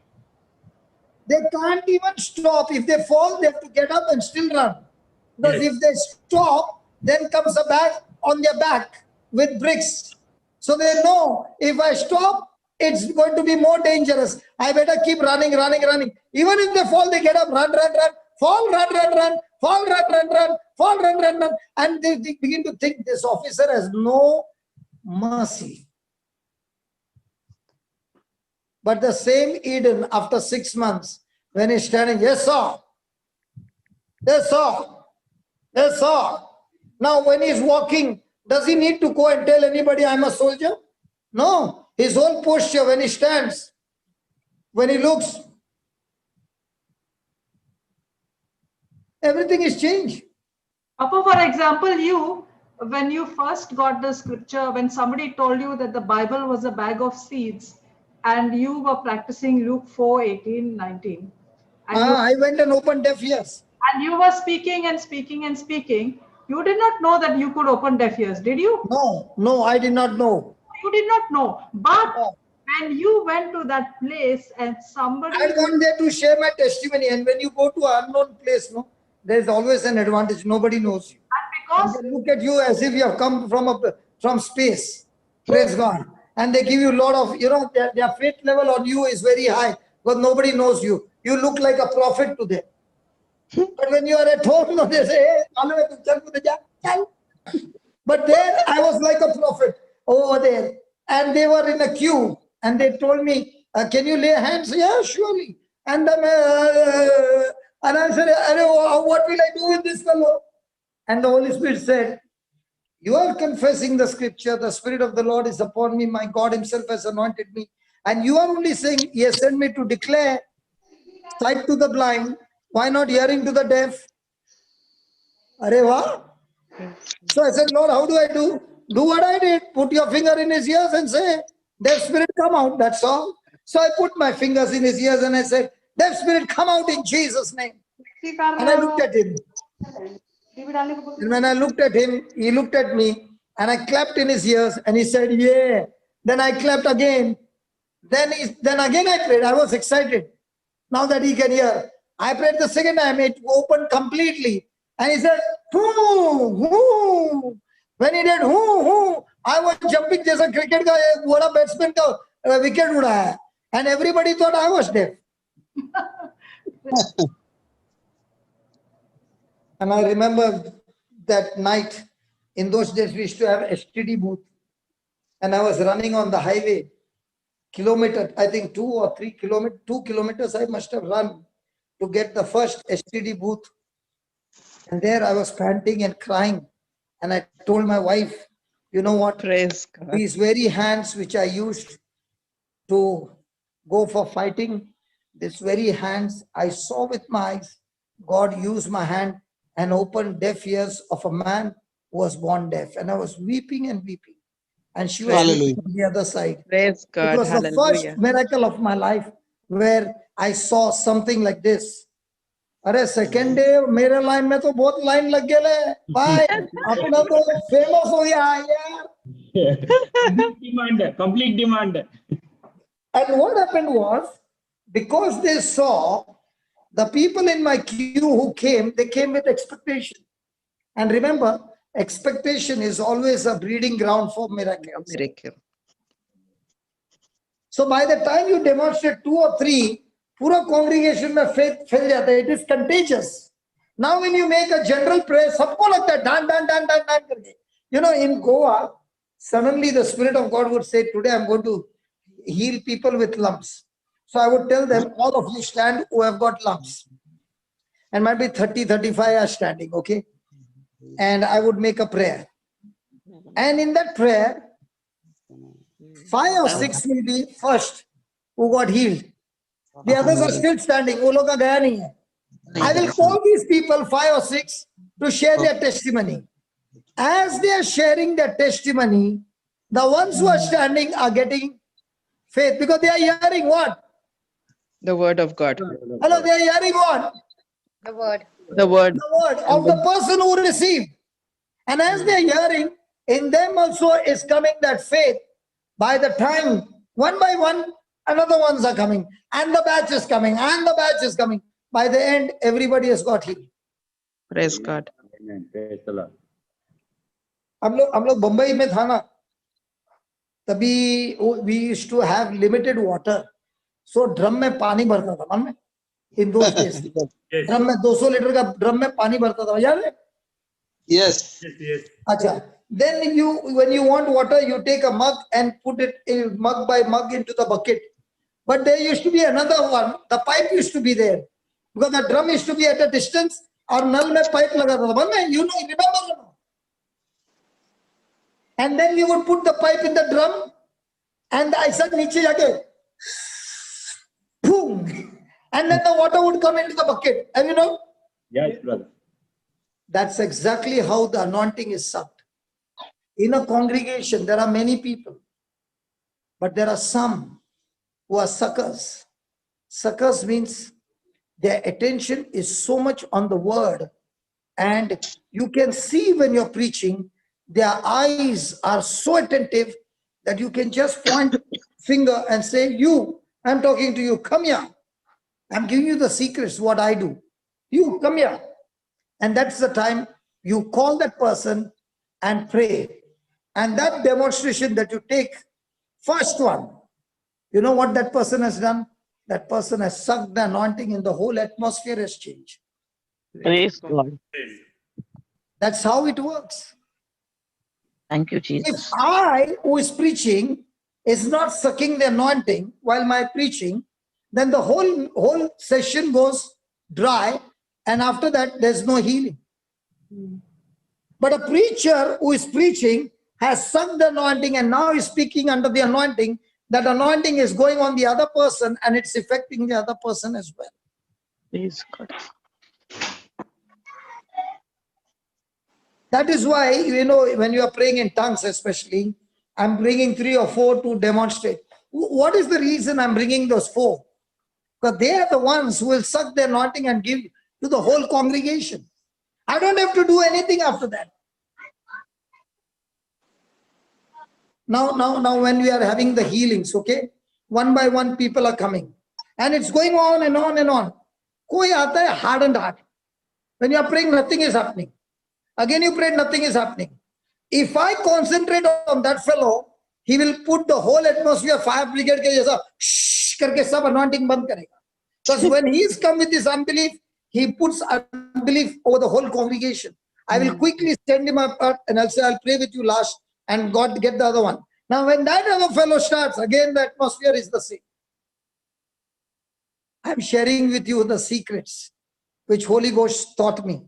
They can't even stop. If they fall, they have to get up and still run. Because Yes. if they stop, then comes a bag on their back with bricks. So they know if I stop, it's going to be more dangerous. I better keep running. Even if they fall, they get up, run, fall, run, fall, run, fall, run. And they begin to think this officer has no mercy. But the same Eden, after 6 months, when he's standing, yes, sir. Yes, sir. Yes, sir. Now, when he's walking, does he need to go and tell anybody I'm a soldier? No. His whole posture, when he stands, when he looks, everything is changed. Papa, for example, when you first got the scripture, when somebody told you that the Bible was a bag of seeds, and you were practicing Luke 4:18-19. I went and opened deaf ears. And you were speaking. You did not know that you could open deaf ears, did you? No, I did not know. You did not know. But when you went to that place and somebody... I had gone there to share my testimony. And when you go to an unknown place, there is always an advantage. Nobody knows you. And because they look at you as if you have come from space. Praise God. And they give you a lot of, their faith level on you is very high because nobody knows you. You look like a prophet to them. But when you are at home, they say, hey, but there I was like a prophet over there. And they were in a queue. And they told me, can you lay hands? Yeah, surely. And I said, what will I do with this fellow? And the Holy Spirit said, you are confessing the scripture. The Spirit of the Lord is upon me. My God himself has anointed me. And you are only saying, he has sent me to declare sight to the blind. Why not hearing to the deaf? Areva. So I said, Lord, how do I do? Do what I did. Put your finger in his ears and say, deaf spirit, come out. That's all. So I put my fingers in his ears and I said, deaf spirit, come out in Jesus' name. And I looked at him. And when I looked at him, he looked at me and I clapped in his ears and he said, yeah. Then I clapped again. Then again I prayed. I was excited. Now that he can hear. I prayed the second time. It opened completely. And he said, hoo, hoo. When he did hoo, hoo, I was jumping just a cricket guy, a batsman ka wicket udaya. And everybody thought I was deaf. And I remember that night, in those days, we used to have STD booth. And I was running on the highway, kilometer, I think 2 or 3 kilometers, 2 kilometers I must have run to get the first STD booth. And there I was panting and crying. And I told my wife, you know what? Praise God. These very hands which I used to go for fighting, these very hands I saw with my eyes, God used my hand and opened deaf ears of a man who was born deaf. And I was weeping and weeping. And she was Hallelujah. weeping on the other side. Praise It God. was the Hallelujah. first miracle of my life where I saw something like this. अरे second day मेरे line में तो बहुत line लग गए भाई अपना तो फेमस हो गया यार. complete demand. And what happened was, because they saw the people in my queue who came, they came with expectation. And remember, expectation is always a breeding ground for miracles. Miracle. So by the time you demonstrate 2 or 3, पूरा congregation में faith फैल जाता है. It is contagious. Now when you make a general prayer, सबको लगता है डान डान डान डान डान करके. You know, in Goa, suddenly the Spirit of God would say, today I'm going to heal people with lumps. So I would tell them, all of you stand who have got lumps. And might be 30, 35 are standing, okay? And I would make a prayer. And in that prayer, 5 or 6 will be first who got healed. The others are still standing. वो लोग का गया नहीं है. I will call these people 5 or 6 to share their testimony. As they are sharing their testimony, the ones who are standing are getting faith because they are hearing what? The word of God. Hello, they are hearing what? The word. The word. The word of the person who received. And as they are hearing, in them also is coming that faith. By the time, one by one, another ones are coming. And the batch is coming. And the batch is coming. By the end, everybody has got healed. Praise God. Amen. Praise the Lord. हम लोग बंबई में था ना, तभी we used to have limited water. So drum में पानी भरता था मन में. In those days, ड्रम में 200 लीटर का ड्रम में पानी भरता था, याद है? Yes. Yes. अच्छा. Then when you want water, you take a mug and put it in mug by mug into the bucket. But there used to be another one. The pipe used to be there because the drum used to be at a distance. और नल में pipe लगा था, मन में, you know, remember? And then you would put the pipe in the drum, and ऐसा नीचे जाके, boom, and then the water would come into the bucket. Have you know? Yes, brother. That's exactly how the anointing is sucked. In a congregation, there are many people, but there are some who are suckers. Suckers means their attention is so much on the word, and you can see when you're preaching, their eyes are so attentive that you can just point finger and say, you, I'm talking to you, come here. I'm giving you the secrets, what I do. You, come here. And that's the time you call that person and pray. And that demonstration that you take, first one, you know what that person has done? That person has sucked the anointing and the whole atmosphere has changed. Praise God. That's how it works. Thank you, If Jesus. I, who is preaching, is not sucking the anointing while my preaching, then the whole session goes dry, and after that, there's no healing. But a preacher who is preaching has sucked the anointing and now is speaking under the anointing. That anointing is going on the other person and it's affecting the other person as well. Praise God. That is why, you know, when you are praying in tongues especially, I'm bringing 3 or 4 to demonstrate. What is the reason I'm bringing those 4? Because they are the ones who will suck the anointing and give to the whole congregation. I don't have to do anything after that. Now when we are having the healings, okay, one by one people are coming. And it's going on and on and on. Koi aata hai hardened heart. When you are praying, nothing is happening. Again you pray, nothing is happening. If I concentrate on that fellow, he will put the whole atmosphere fire brigade ke jaisa shh karke sab anointing band karega. Because when he is come with his unbelief, he puts unbelief over the whole congregation. I will quickly send him apart and I'll say, I'll pray with you last and God get the other one. Now when that other fellow starts, again the atmosphere is the same. I'm sharing with you the secrets which Holy Ghost taught me.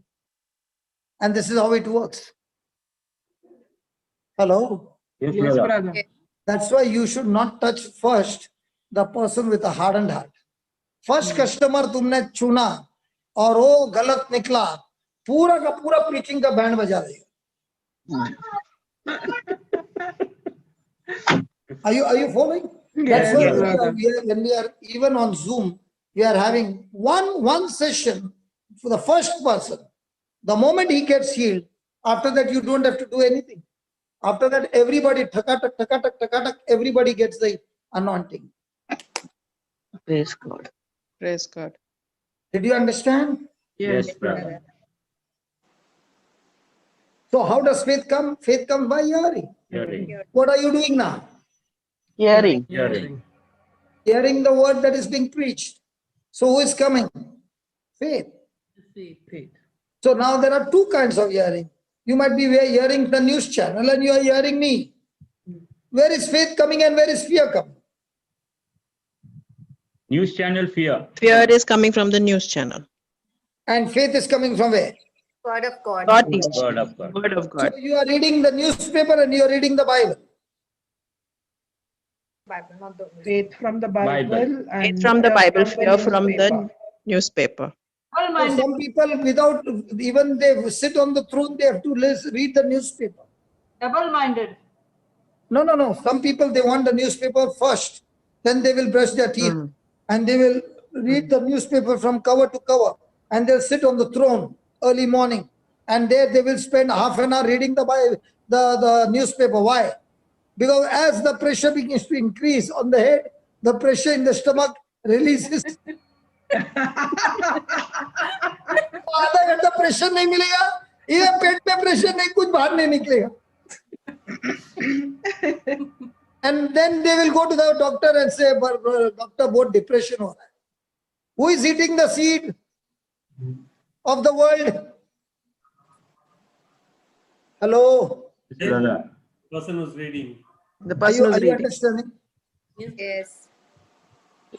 And this is how it works. Hello? Yes, Yes, brother. brother. That's why you should not touch first the person with a hardened heart. First customer तुमने चुना और वो गलत निकला, पूरा का पूरा preaching का बैंड बजा देगा. Are you following? That's why Yes, when we are even on Zoom, we are having one session for the first person. The moment he gets healed, after that you don't have to do anything. After that, everybody taka, everybody gets the anointing. Praise God. Praise God. Did you understand? Yes, brother. So how does faith come? Faith comes by hearing. Hearing. What are you doing now? Hearing. Hearing. Hearing the word that is being preached. So who is coming? Faith. Faith. So now there are two kinds of hearing. You might be hearing the news channel and you are hearing me. Where is faith coming and where is fear coming? News channel fear. Fear is coming from the news channel. And faith is coming from where? Word of God. God Word teaches. of God. Word of So God. you are reading the newspaper and you are reading the Bible. Bible, not the Faith from the Bible. Bible. And Faith from the Bible, fear from the newspaper. newspaper. So Double-minded. some people without, even they sit on the throne, they have to read the newspaper. Double-minded. No. Some people, they want the newspaper first. Then they will brush their teeth. And they will read the newspaper from cover to cover. And they'll sit on the throne early morning. And there they will spend half an hour reading the Bible, the newspaper. Why? Because as the pressure begins to increase on the head, the pressure in the stomach releases. आधा घंटा pressure नहीं मिलेगा, ये पेट में pressure नहीं, कुछ बाहर नहीं निकलेगा. And then they will go to the doctor and say, doctor, बहुत depression हो रहा है. Who is eating the seed of the world? Hello. Yes, brother. Person was reading. The Are person you who's reading. understanding? Yes.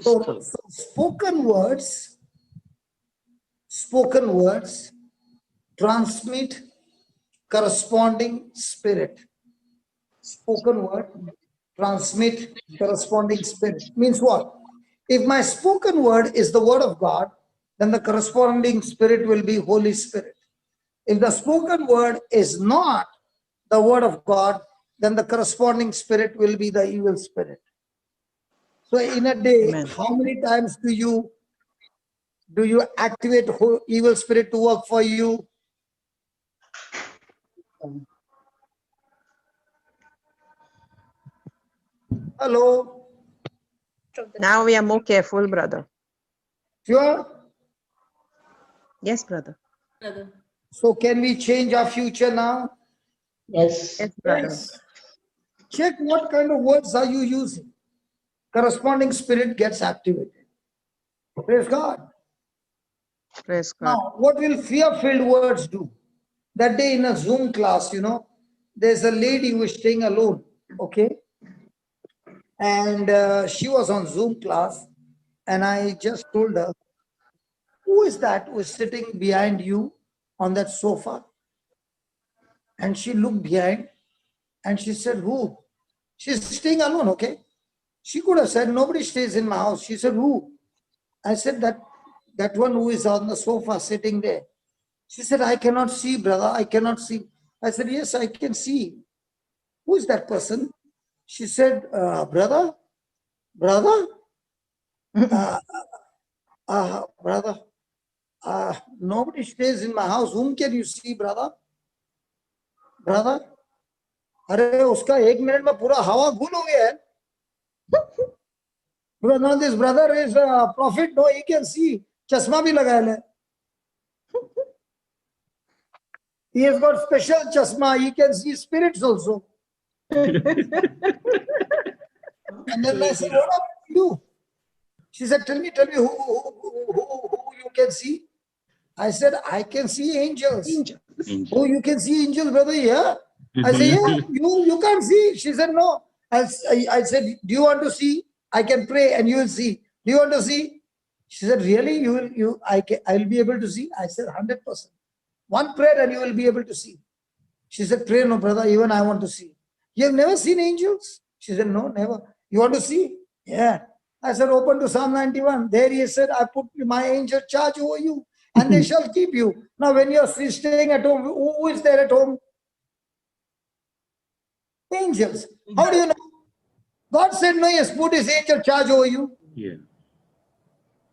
So spoken words transmit corresponding spirit. Spoken word transmit corresponding spirit. Means what? If my spoken word is the word of God, then the corresponding spirit will be Holy Spirit. If the spoken word is not the word of God, then the corresponding spirit will be the evil spirit. So in a day, Amen. how many times do you activate evil spirit to work for you? Hello? Now we are more careful, brother. Sure? Yes, brother. Brother. So can we change our future now? Yes. Yes, brother. Yes. Check what kind of words are you using. Corresponding spirit gets activated. Praise God. Praise God. Now, what will fear-filled words do? That day in a Zoom class, there's a lady who is staying alone, okay? And she was on Zoom class, and I just told her, who is that who is sitting behind you on that sofa? And she looked behind, and she said, who? She's staying alone, okay? She could have said, nobody stays in my house. She said, who? I said, that one who is on the sofa sitting there. She said, I cannot see, brother. I cannot see. I said, yes, I can see. Who is that person? She said, brother, brother, nobody stays in my house. Whom can you see, brother? Brother? अरे उसका 1 minute में पूरा हवा गुल हो गया है. No, this brother is a prophet. No, he can see. चश्मा भी लगाया है. He has got special chasma. He can see spirits also. And then I said, what up you? She said, tell me who you can see. I said, I can see angels. Oh, you can see angels, brother? Yeah. I said, yeah, you can't see. She said, no. I said, do you want to see? I can pray and you will see. Do you want to see? She said, really? I will be able to see? I said, 100%. One prayer and you will be able to see. She said, pray no, brother, even I want to see. You have never seen angels? She said, no, never. You want to see? Yeah. I said, open to Psalm 91. There he said, I put my angel charge over you and they shall keep you. Now, when you're staying at home, who is there at home? Angels. How do you know? God said, no, he has put his angel charge over you. Yeah.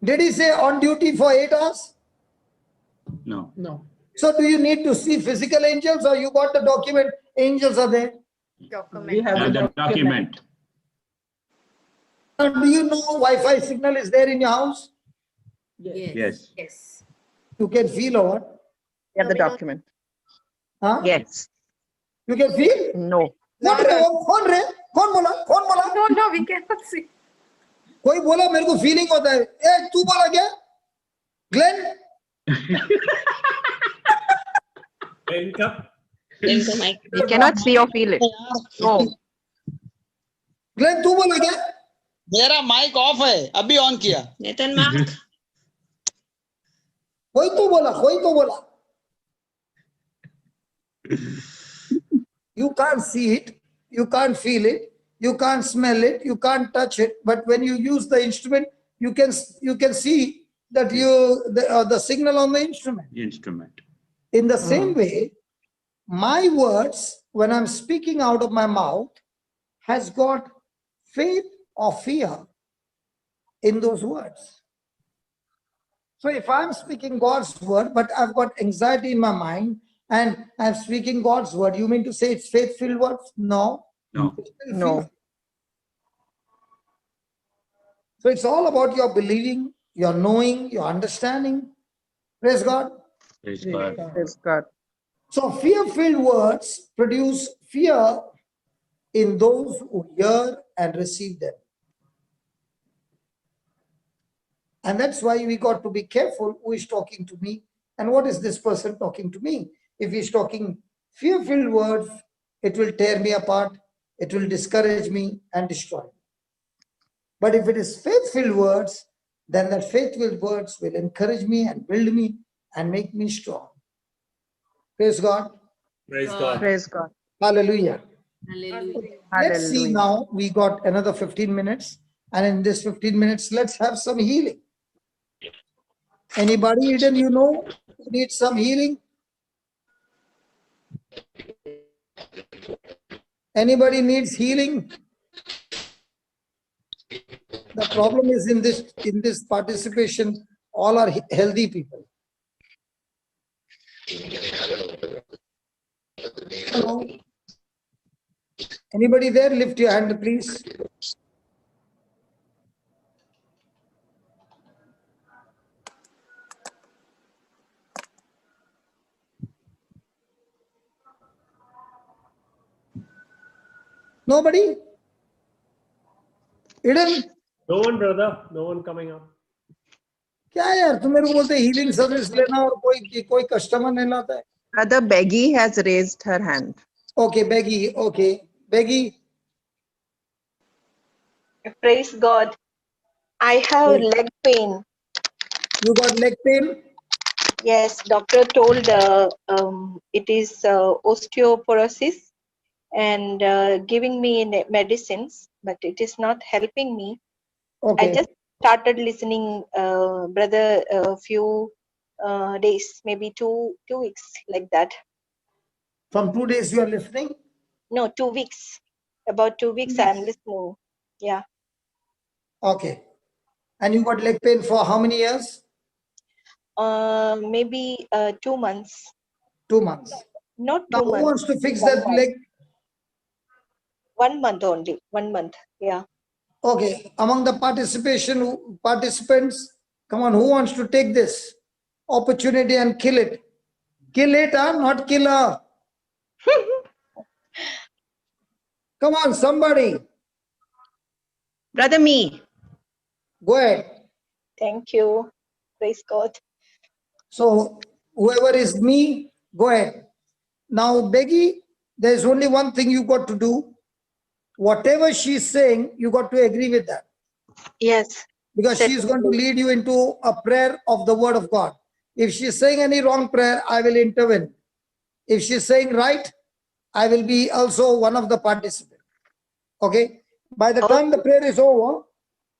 Did he say on duty for 8 hours? No. No. So do you need to see physical angels or you got the document, angels are there? We Document. have And the the document. Now, do you know Wi-Fi signal is there in your house? Yes. Yes. Yes. You can feel or what? Yeah, the No, we don't- document. Huh? Yes. You can feel? No. What रे वो कौन रे कौन बोला कौन बोला No, no, we cannot see. कोई बोला मेरे को फीलिंग होता है ए तू बोला क्या Glenn Link up. We cannot see or feel it. No. Glenn तू बोला क्या मेरा माइक ऑफ है अभी ऑन किया कोई तो बोला you can't see it, you can't feel it, you can't smell it, you can't touch it, but when you use the instrument you can see that the signal on the instrument. Instrument. In the same way, my words when I'm speaking out of my mouth has got faith or fear in those words. So if I'm speaking God's word, but I've got anxiety in my mind and I'm speaking God's word, you mean to say it's faith-filled words? No. No. It's still No. fear. So it's all about your believing, your knowing, your understanding. Praise God. Praise God. Praise God. So fear-filled words produce fear in those who hear and receive them. And that's why we got to be careful who is talking to me and what is this person talking to me. If he's talking fear-filled words, it will tear me apart, it will discourage me and destroy me. But if it is faith-filled words, then that faith-filled words will encourage me and build me and make me strong. Praise God. Praise God. Praise God. Hallelujah. Hallelujah. Let's see Hallelujah. now, we got another 15 minutes. And in this 15 minutes, let's have some healing. Anybody, Eden, you know, who needs some healing? Anybody needs healing? The problem is in this participation, all are healthy people. Hello? Anybody there? Lift your hand, please. Nobody? Eden? No one, brother. No one coming up. क्या यार तुम मेरे को बोलते healing service लेना और कोई customer नहीं लाता है. Brother Beggy has raised her hand. Okay, Beggy. Okay, Beggy. Praise God. I have Yes. leg pain. You got leg pain? Yes, doctor told it is osteoporosis and giving me medicines, but it is not helping me. Okay. I just started listening, brother, a few days, maybe two weeks like that. From 2 days you are listening? No, 2 weeks. About 2 weeks I'm listening. Yeah. Okay. And you got leg pain for how many years? Maybe 2 months. 2 months. Not Now 2 who months. wants to fix 1 that month. leg? 1 month only. 1 month. Yeah. Okay. Among the participants, come on, who wants to take this opportunity and kill it? Kill it, not kill her. Come on, somebody. Brother Me. Go ahead. Thank you. Praise God. So whoever is me, go ahead. Now, Beggy, there's only one thing you got to do. Whatever she's saying, you got to agree with that. Yes. Because she's going to lead you into a prayer of the word of God. If she's saying any wrong prayer, I will intervene. If she's saying right, I will be also one of the participants. Okay? By the time the prayer is over,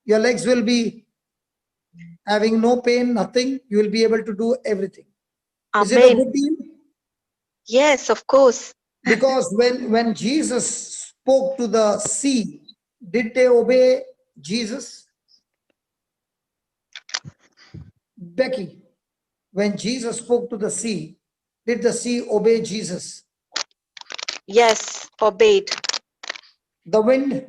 your legs will be having no pain, nothing. You will be able to do everything. Is it a good deal? Yes, of course. Because when Jesus spoke to the sea, did they obey Jesus? Becky, when Jesus spoke to the sea, did the sea obey Jesus? Yes, obeyed. The wind?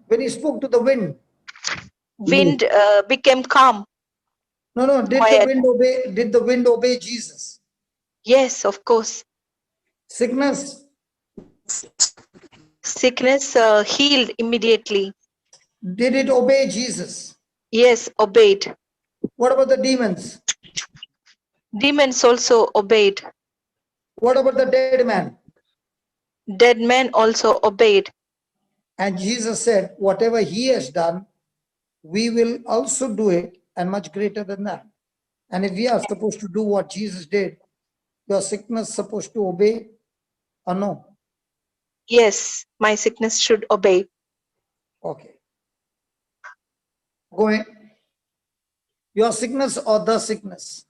When he spoke to the wind? Wind became calm. No, did Quiet. the wind obey Jesus? Yes, of course. Sickness? Sickness healed immediately. Did it obey Jesus? Yes, obeyed. What about the demons? Demons also obeyed. What about the dead man? Dead men also obeyed. And Jesus said, whatever he has done, we will also do it, and much greater than that. And if we are supposed to do what Jesus did, your sickness supposed to obey or no? Yes, my sickness should obey. Okay. Go ahead. Your sickness or the sickness?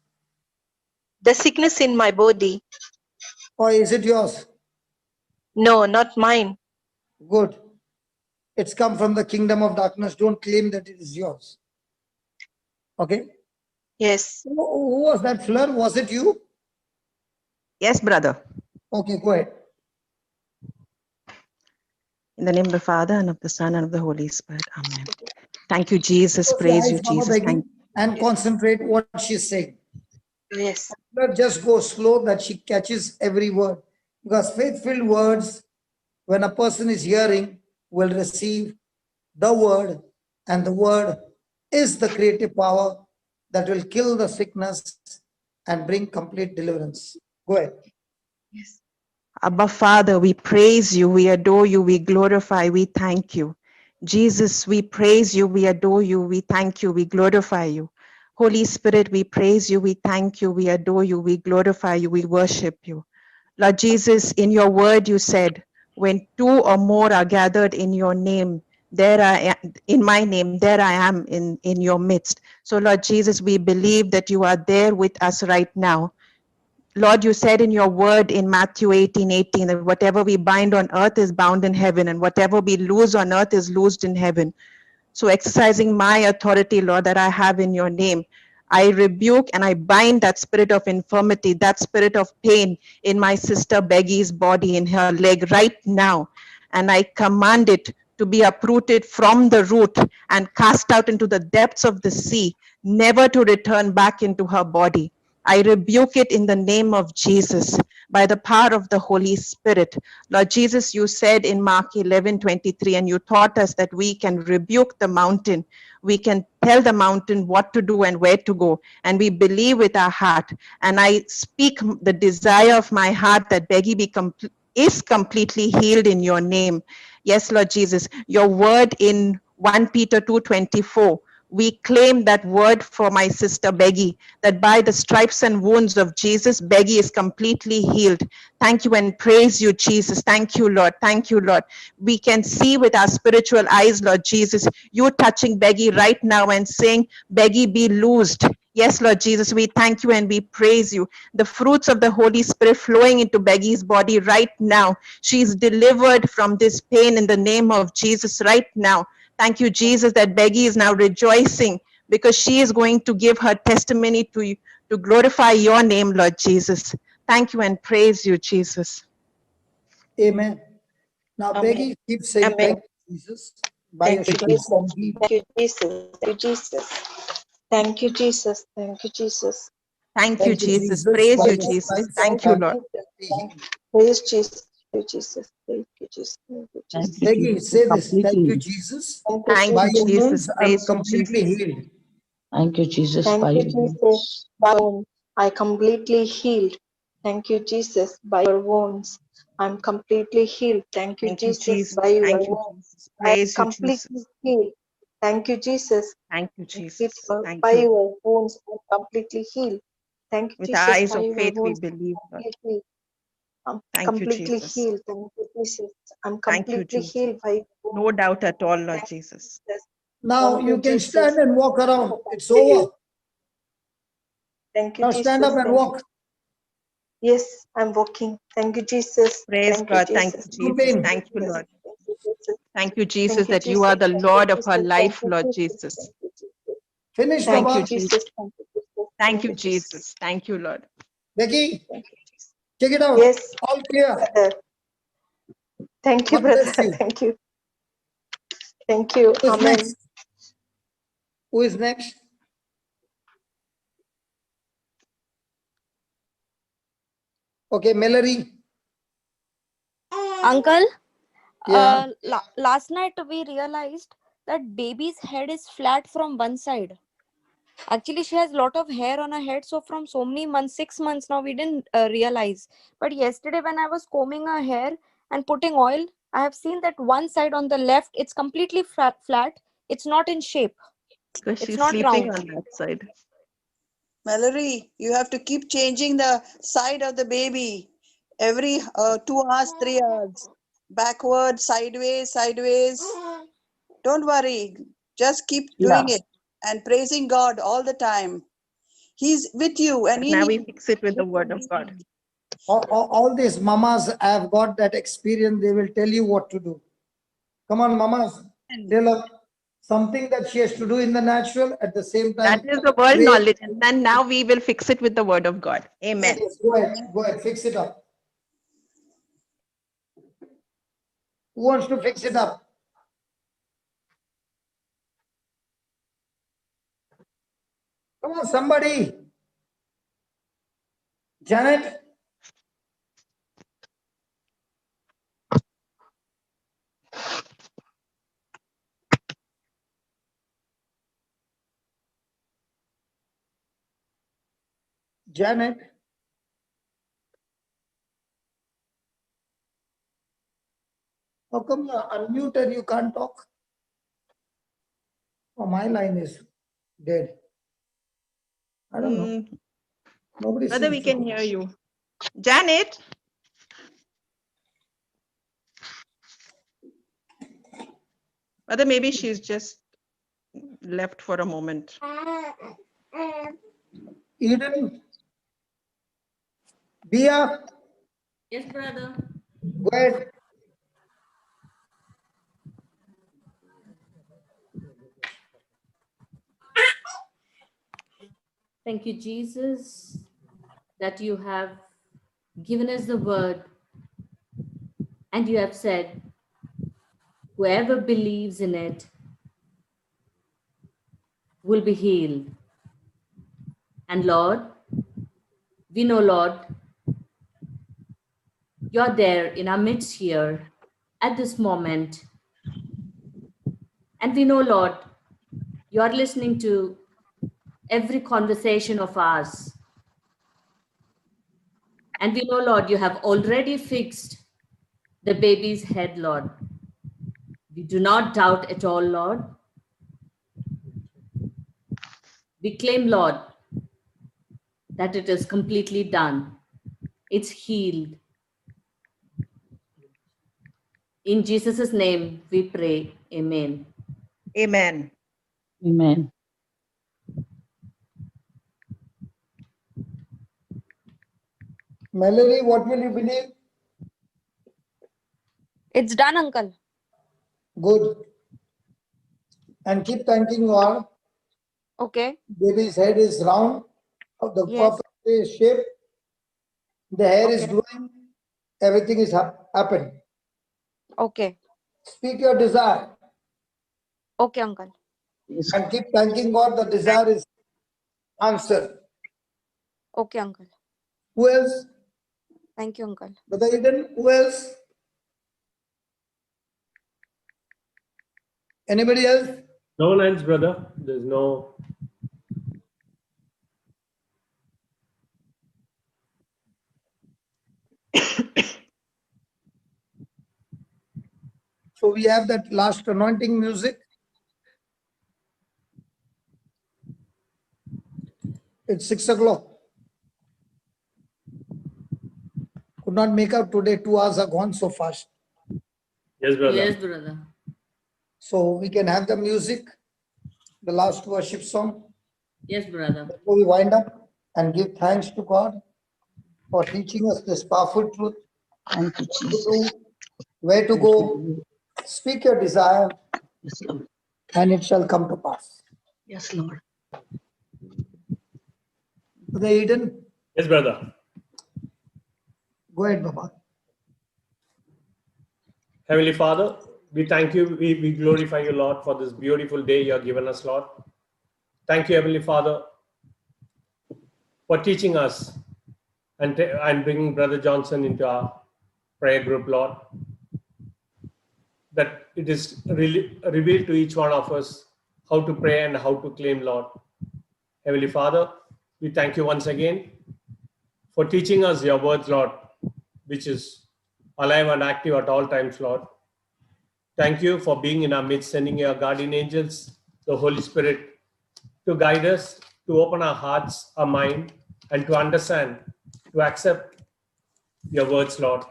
The sickness in my body. Or is it yours? No, not mine. Good. It's come from the kingdom of darkness. Don't claim that it is yours. Okay? Yes. Who was that, Fleur? Was it you? Yes, brother. Okay, go ahead. In the name of the Father, and of the Son, and of the Holy Spirit. Amen. Thank you, Jesus. Close your Praise eyes, you, Mama Jesus. Becky, and concentrate what she's saying. Yes. Fleur, just go slow that she catches every word. Because faith-filled words, when a person is hearing, will receive the word, and the word is the creative power that will kill the sickness and bring complete deliverance. Go ahead. Yes. Abba, Father, we praise you, we adore you, we glorify, we thank you. Jesus, we praise you, we adore you, we thank you, we glorify you. Holy Spirit, we praise you, we thank you, we adore you, we glorify you, we worship you. Lord Jesus, in your word you said, when two or more are gathered in your name, there I am, in my name, there I am in your midst. So Lord Jesus, we believe that you are there with us right now. Lord, you said in your word in Matthew 18:18 that whatever we bind on earth is bound in heaven, and whatever we loose on earth is loosed in heaven. So exercising my authority, Lord, that I have in your name, I rebuke and I bind that spirit of infirmity, that spirit of pain in my sister Beggy's body, in her leg right now. And I command it to be uprooted from the root and cast out into the depths of the sea, never to return back into her body. I rebuke it in the name of Jesus by the power of the Holy Spirit. Lord Jesus, you said in Mark 11:23, and you taught us that we can rebuke the mountain. We can tell the mountain what to do and where to go. And we believe with our heart. And I speak the desire of my heart that Beggy is completely healed in your name. Yes, Lord Jesus, your word in 1 Peter 2:24. We claim that word for my sister Beggy, that by the stripes and wounds of Jesus, Beggy is completely healed. Thank you and praise you, Jesus. Thank you, Lord. Thank you, Lord. We can see with our spiritual eyes, Lord Jesus, you touching Beggy right now and saying, Beggy, be loosed. Yes, Lord Jesus, we thank you and we praise you. The fruits of the Holy Spirit flowing into Beggy's body right now. She is delivered from this pain in the name of Jesus right now. Thank you, Jesus, that Beggy is now rejoicing because she is going to give her testimony to you, to glorify your name, Lord Jesus. Thank you and praise you, Jesus. Amen. Now, Amen. Peggy, keep saying, Amen. thank you, Jesus. By your Thank you, Jesus. Thank you, Jesus. Thank you, Jesus. Thank you, Jesus. Thank you, Jesus. Praise By you, your Jesus. stripes Thank I you, am Lord. healed. Praise Jesus. Thank you, Jesus. Thank you, Jesus. Thank you, Thank Jesus. you, Peggy, Jesus, say this. Thank completely. you, Jesus. Thank you, Thank By you, your Jesus. wounds, Jesus. I'm Praise you, completely Jesus. healed. Thank you, Jesus, Thank by you, your Jesus. wounds. By your wounds, I completely healed. Thank you, Jesus. By your wounds, I'm completely healed. Thank you, Thank you, Jesus. Jesus. By your Thank you, wounds, Jesus. I'm Praise you, completely Jesus. healed. Thank you, Jesus. Thank you, Jesus. Thank By you. your wounds, I'm completely healed. Thank you, With Jesus. eyes By of your faith, we wounds, believe, Lord. I'm Thank you, completely Jesus. healed. Thank you, Jesus. I'm Thank you, completely Jesus. healed by your wounds. No doubt at all, Lord Thank you, Jesus. Jesus. Now Thank you you, can Jesus. stand and walk around. It's Thank you. over. Thank you, Now stand up Jesus. and Thank walk. you. Yes, I'm walking. Thank you, Jesus. Praise Thank you, God. Thank Jesus. you, No Jesus. pain. Thank you, Yes, Lord. thank you, Jesus. Thank you, Jesus, Thank you, that you Jesus. are the Thank you, Lord of our Jesus. life, Thank you, Lord Jesus. Jesus. Thank you, Jesus. Finish, Thank Thank you, you, Baba. Jesus. Jesus. Thank you, Jesus. Thank you, Thank you, Jesus. Thank you, Lord. Becky, Thank you, Jesus. check it out. Yes, All clear. brother. Thank you, God brother. bless you. Thank you. Thank you. Who is Amen. next? Who is next? Okay, Mallory. Uncle, Yeah. last night we realized that baby's head is flat from one side. Actually, she has a lot of hair on her head, so from so many months, 6 months now, we didn't realize. But yesterday, when I was combing her hair and putting oil, I have seen that one side on the left, it's completely flat. It's not in shape. Because It's she's not sleeping round. on that side. Mallory, you have to keep changing the side of the baby every 2 hours, 3 hours. Backward, sideways, sideways. Don't worry. Just keep doing Yeah. it and praising God all the time. He's with you and But He now we needs fix it with the word of God. All these mamas have got that experience. They will tell you what to do. Come on, mamas. Tell her something that she has to do in the natural at the same That time. is the world Pray. knowledge. And then now we will fix it with the word of God. Amen. Yes, go ahead. Go ahead. Fix it up. Who wants to fix it up? Come on, somebody. Janet. Janet. How come you are unmuted? You can't talk? Oh, my line is dead. I don't know. Mm, Nobody Brother, seems we to. can hear you. Janet. Brother, maybe she's just left for a moment. Eden. Bia. Yes, brother. Go ahead. Thank you, Jesus, that you have given us the word and you have said, whoever believes in it will be healed. And Lord, we know, Lord, you're there in our midst here at this moment. And we know, Lord, you're listening to every conversation of ours. And we know, Lord, you have already fixed the baby's head, Lord. We do not doubt at all, Lord. We claim, Lord, that it is completely done. It's healed. In Jesus' name we pray. Amen. Amen. Amen. Mallory, what will you believe? It's done, Uncle. Good. And keep thanking God. Okay. Baby's head is round, of the Yes. perfect shape. The hair is Okay. growing. Everything is happened. Okay. Speak your desire Okay, Uncle. Yes. and keep thanking God. The desire is answered. Okay, Uncle. Who else? Thank you, Uncle. Brother Eden, who else? Anybody else? No lines, brother. There's no. So we have that last anointing music. It's 6 o'clock. Could not make up today. 2 hours are gone so fast. Yes, brother. Yes, brother. So we can have the music, the last worship song, Yes, brother. before we wind up and give thanks to God for teaching us this powerful truth. Thank you, What to Jesus. do, where to go, speak your desire, Yes, Lord. and it shall come to pass. Yes, Lord. Brother Eden, Yes, brother. go ahead, Baba. Heavenly Father, we thank you. We glorify you, Lord, for this beautiful day you have given us, Lord. Thank you, Heavenly Father, for teaching us and bringing Brother Johnson into our prayer group, Lord. That it is really revealed to each one of us how to pray and how to claim, Lord. Heavenly Father, we thank you once again for teaching us your words, Lord, which is alive and active at all times, Lord. Thank you for being in our midst, sending your guardian angels, the Holy Spirit, to guide us, to open our hearts, our mind, and to understand, to accept your words, Lord.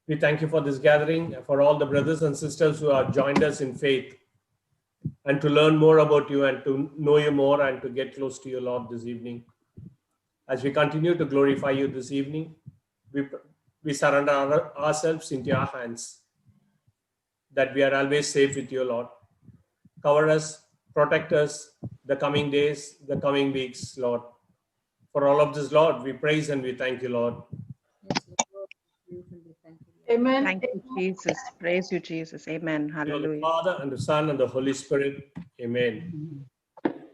We thank you for this gathering, for all the brothers and sisters who have joined us in faith, and to learn more about you and to know you more and to get close to you, Lord, this evening. As we continue to glorify you this evening, we surrender ourselves into your hands, that we are always safe with you, Lord. Cover us, protect us the coming days, the coming weeks, Lord. For all of this, Lord, we praise and we thank you, Lord. Yes, Lord. Praise and we thank you. Amen. Thank you, Jesus. Praise you, Jesus. Amen. In the name of the Hallelujah. Father and the Son and the Holy Spirit. Amen.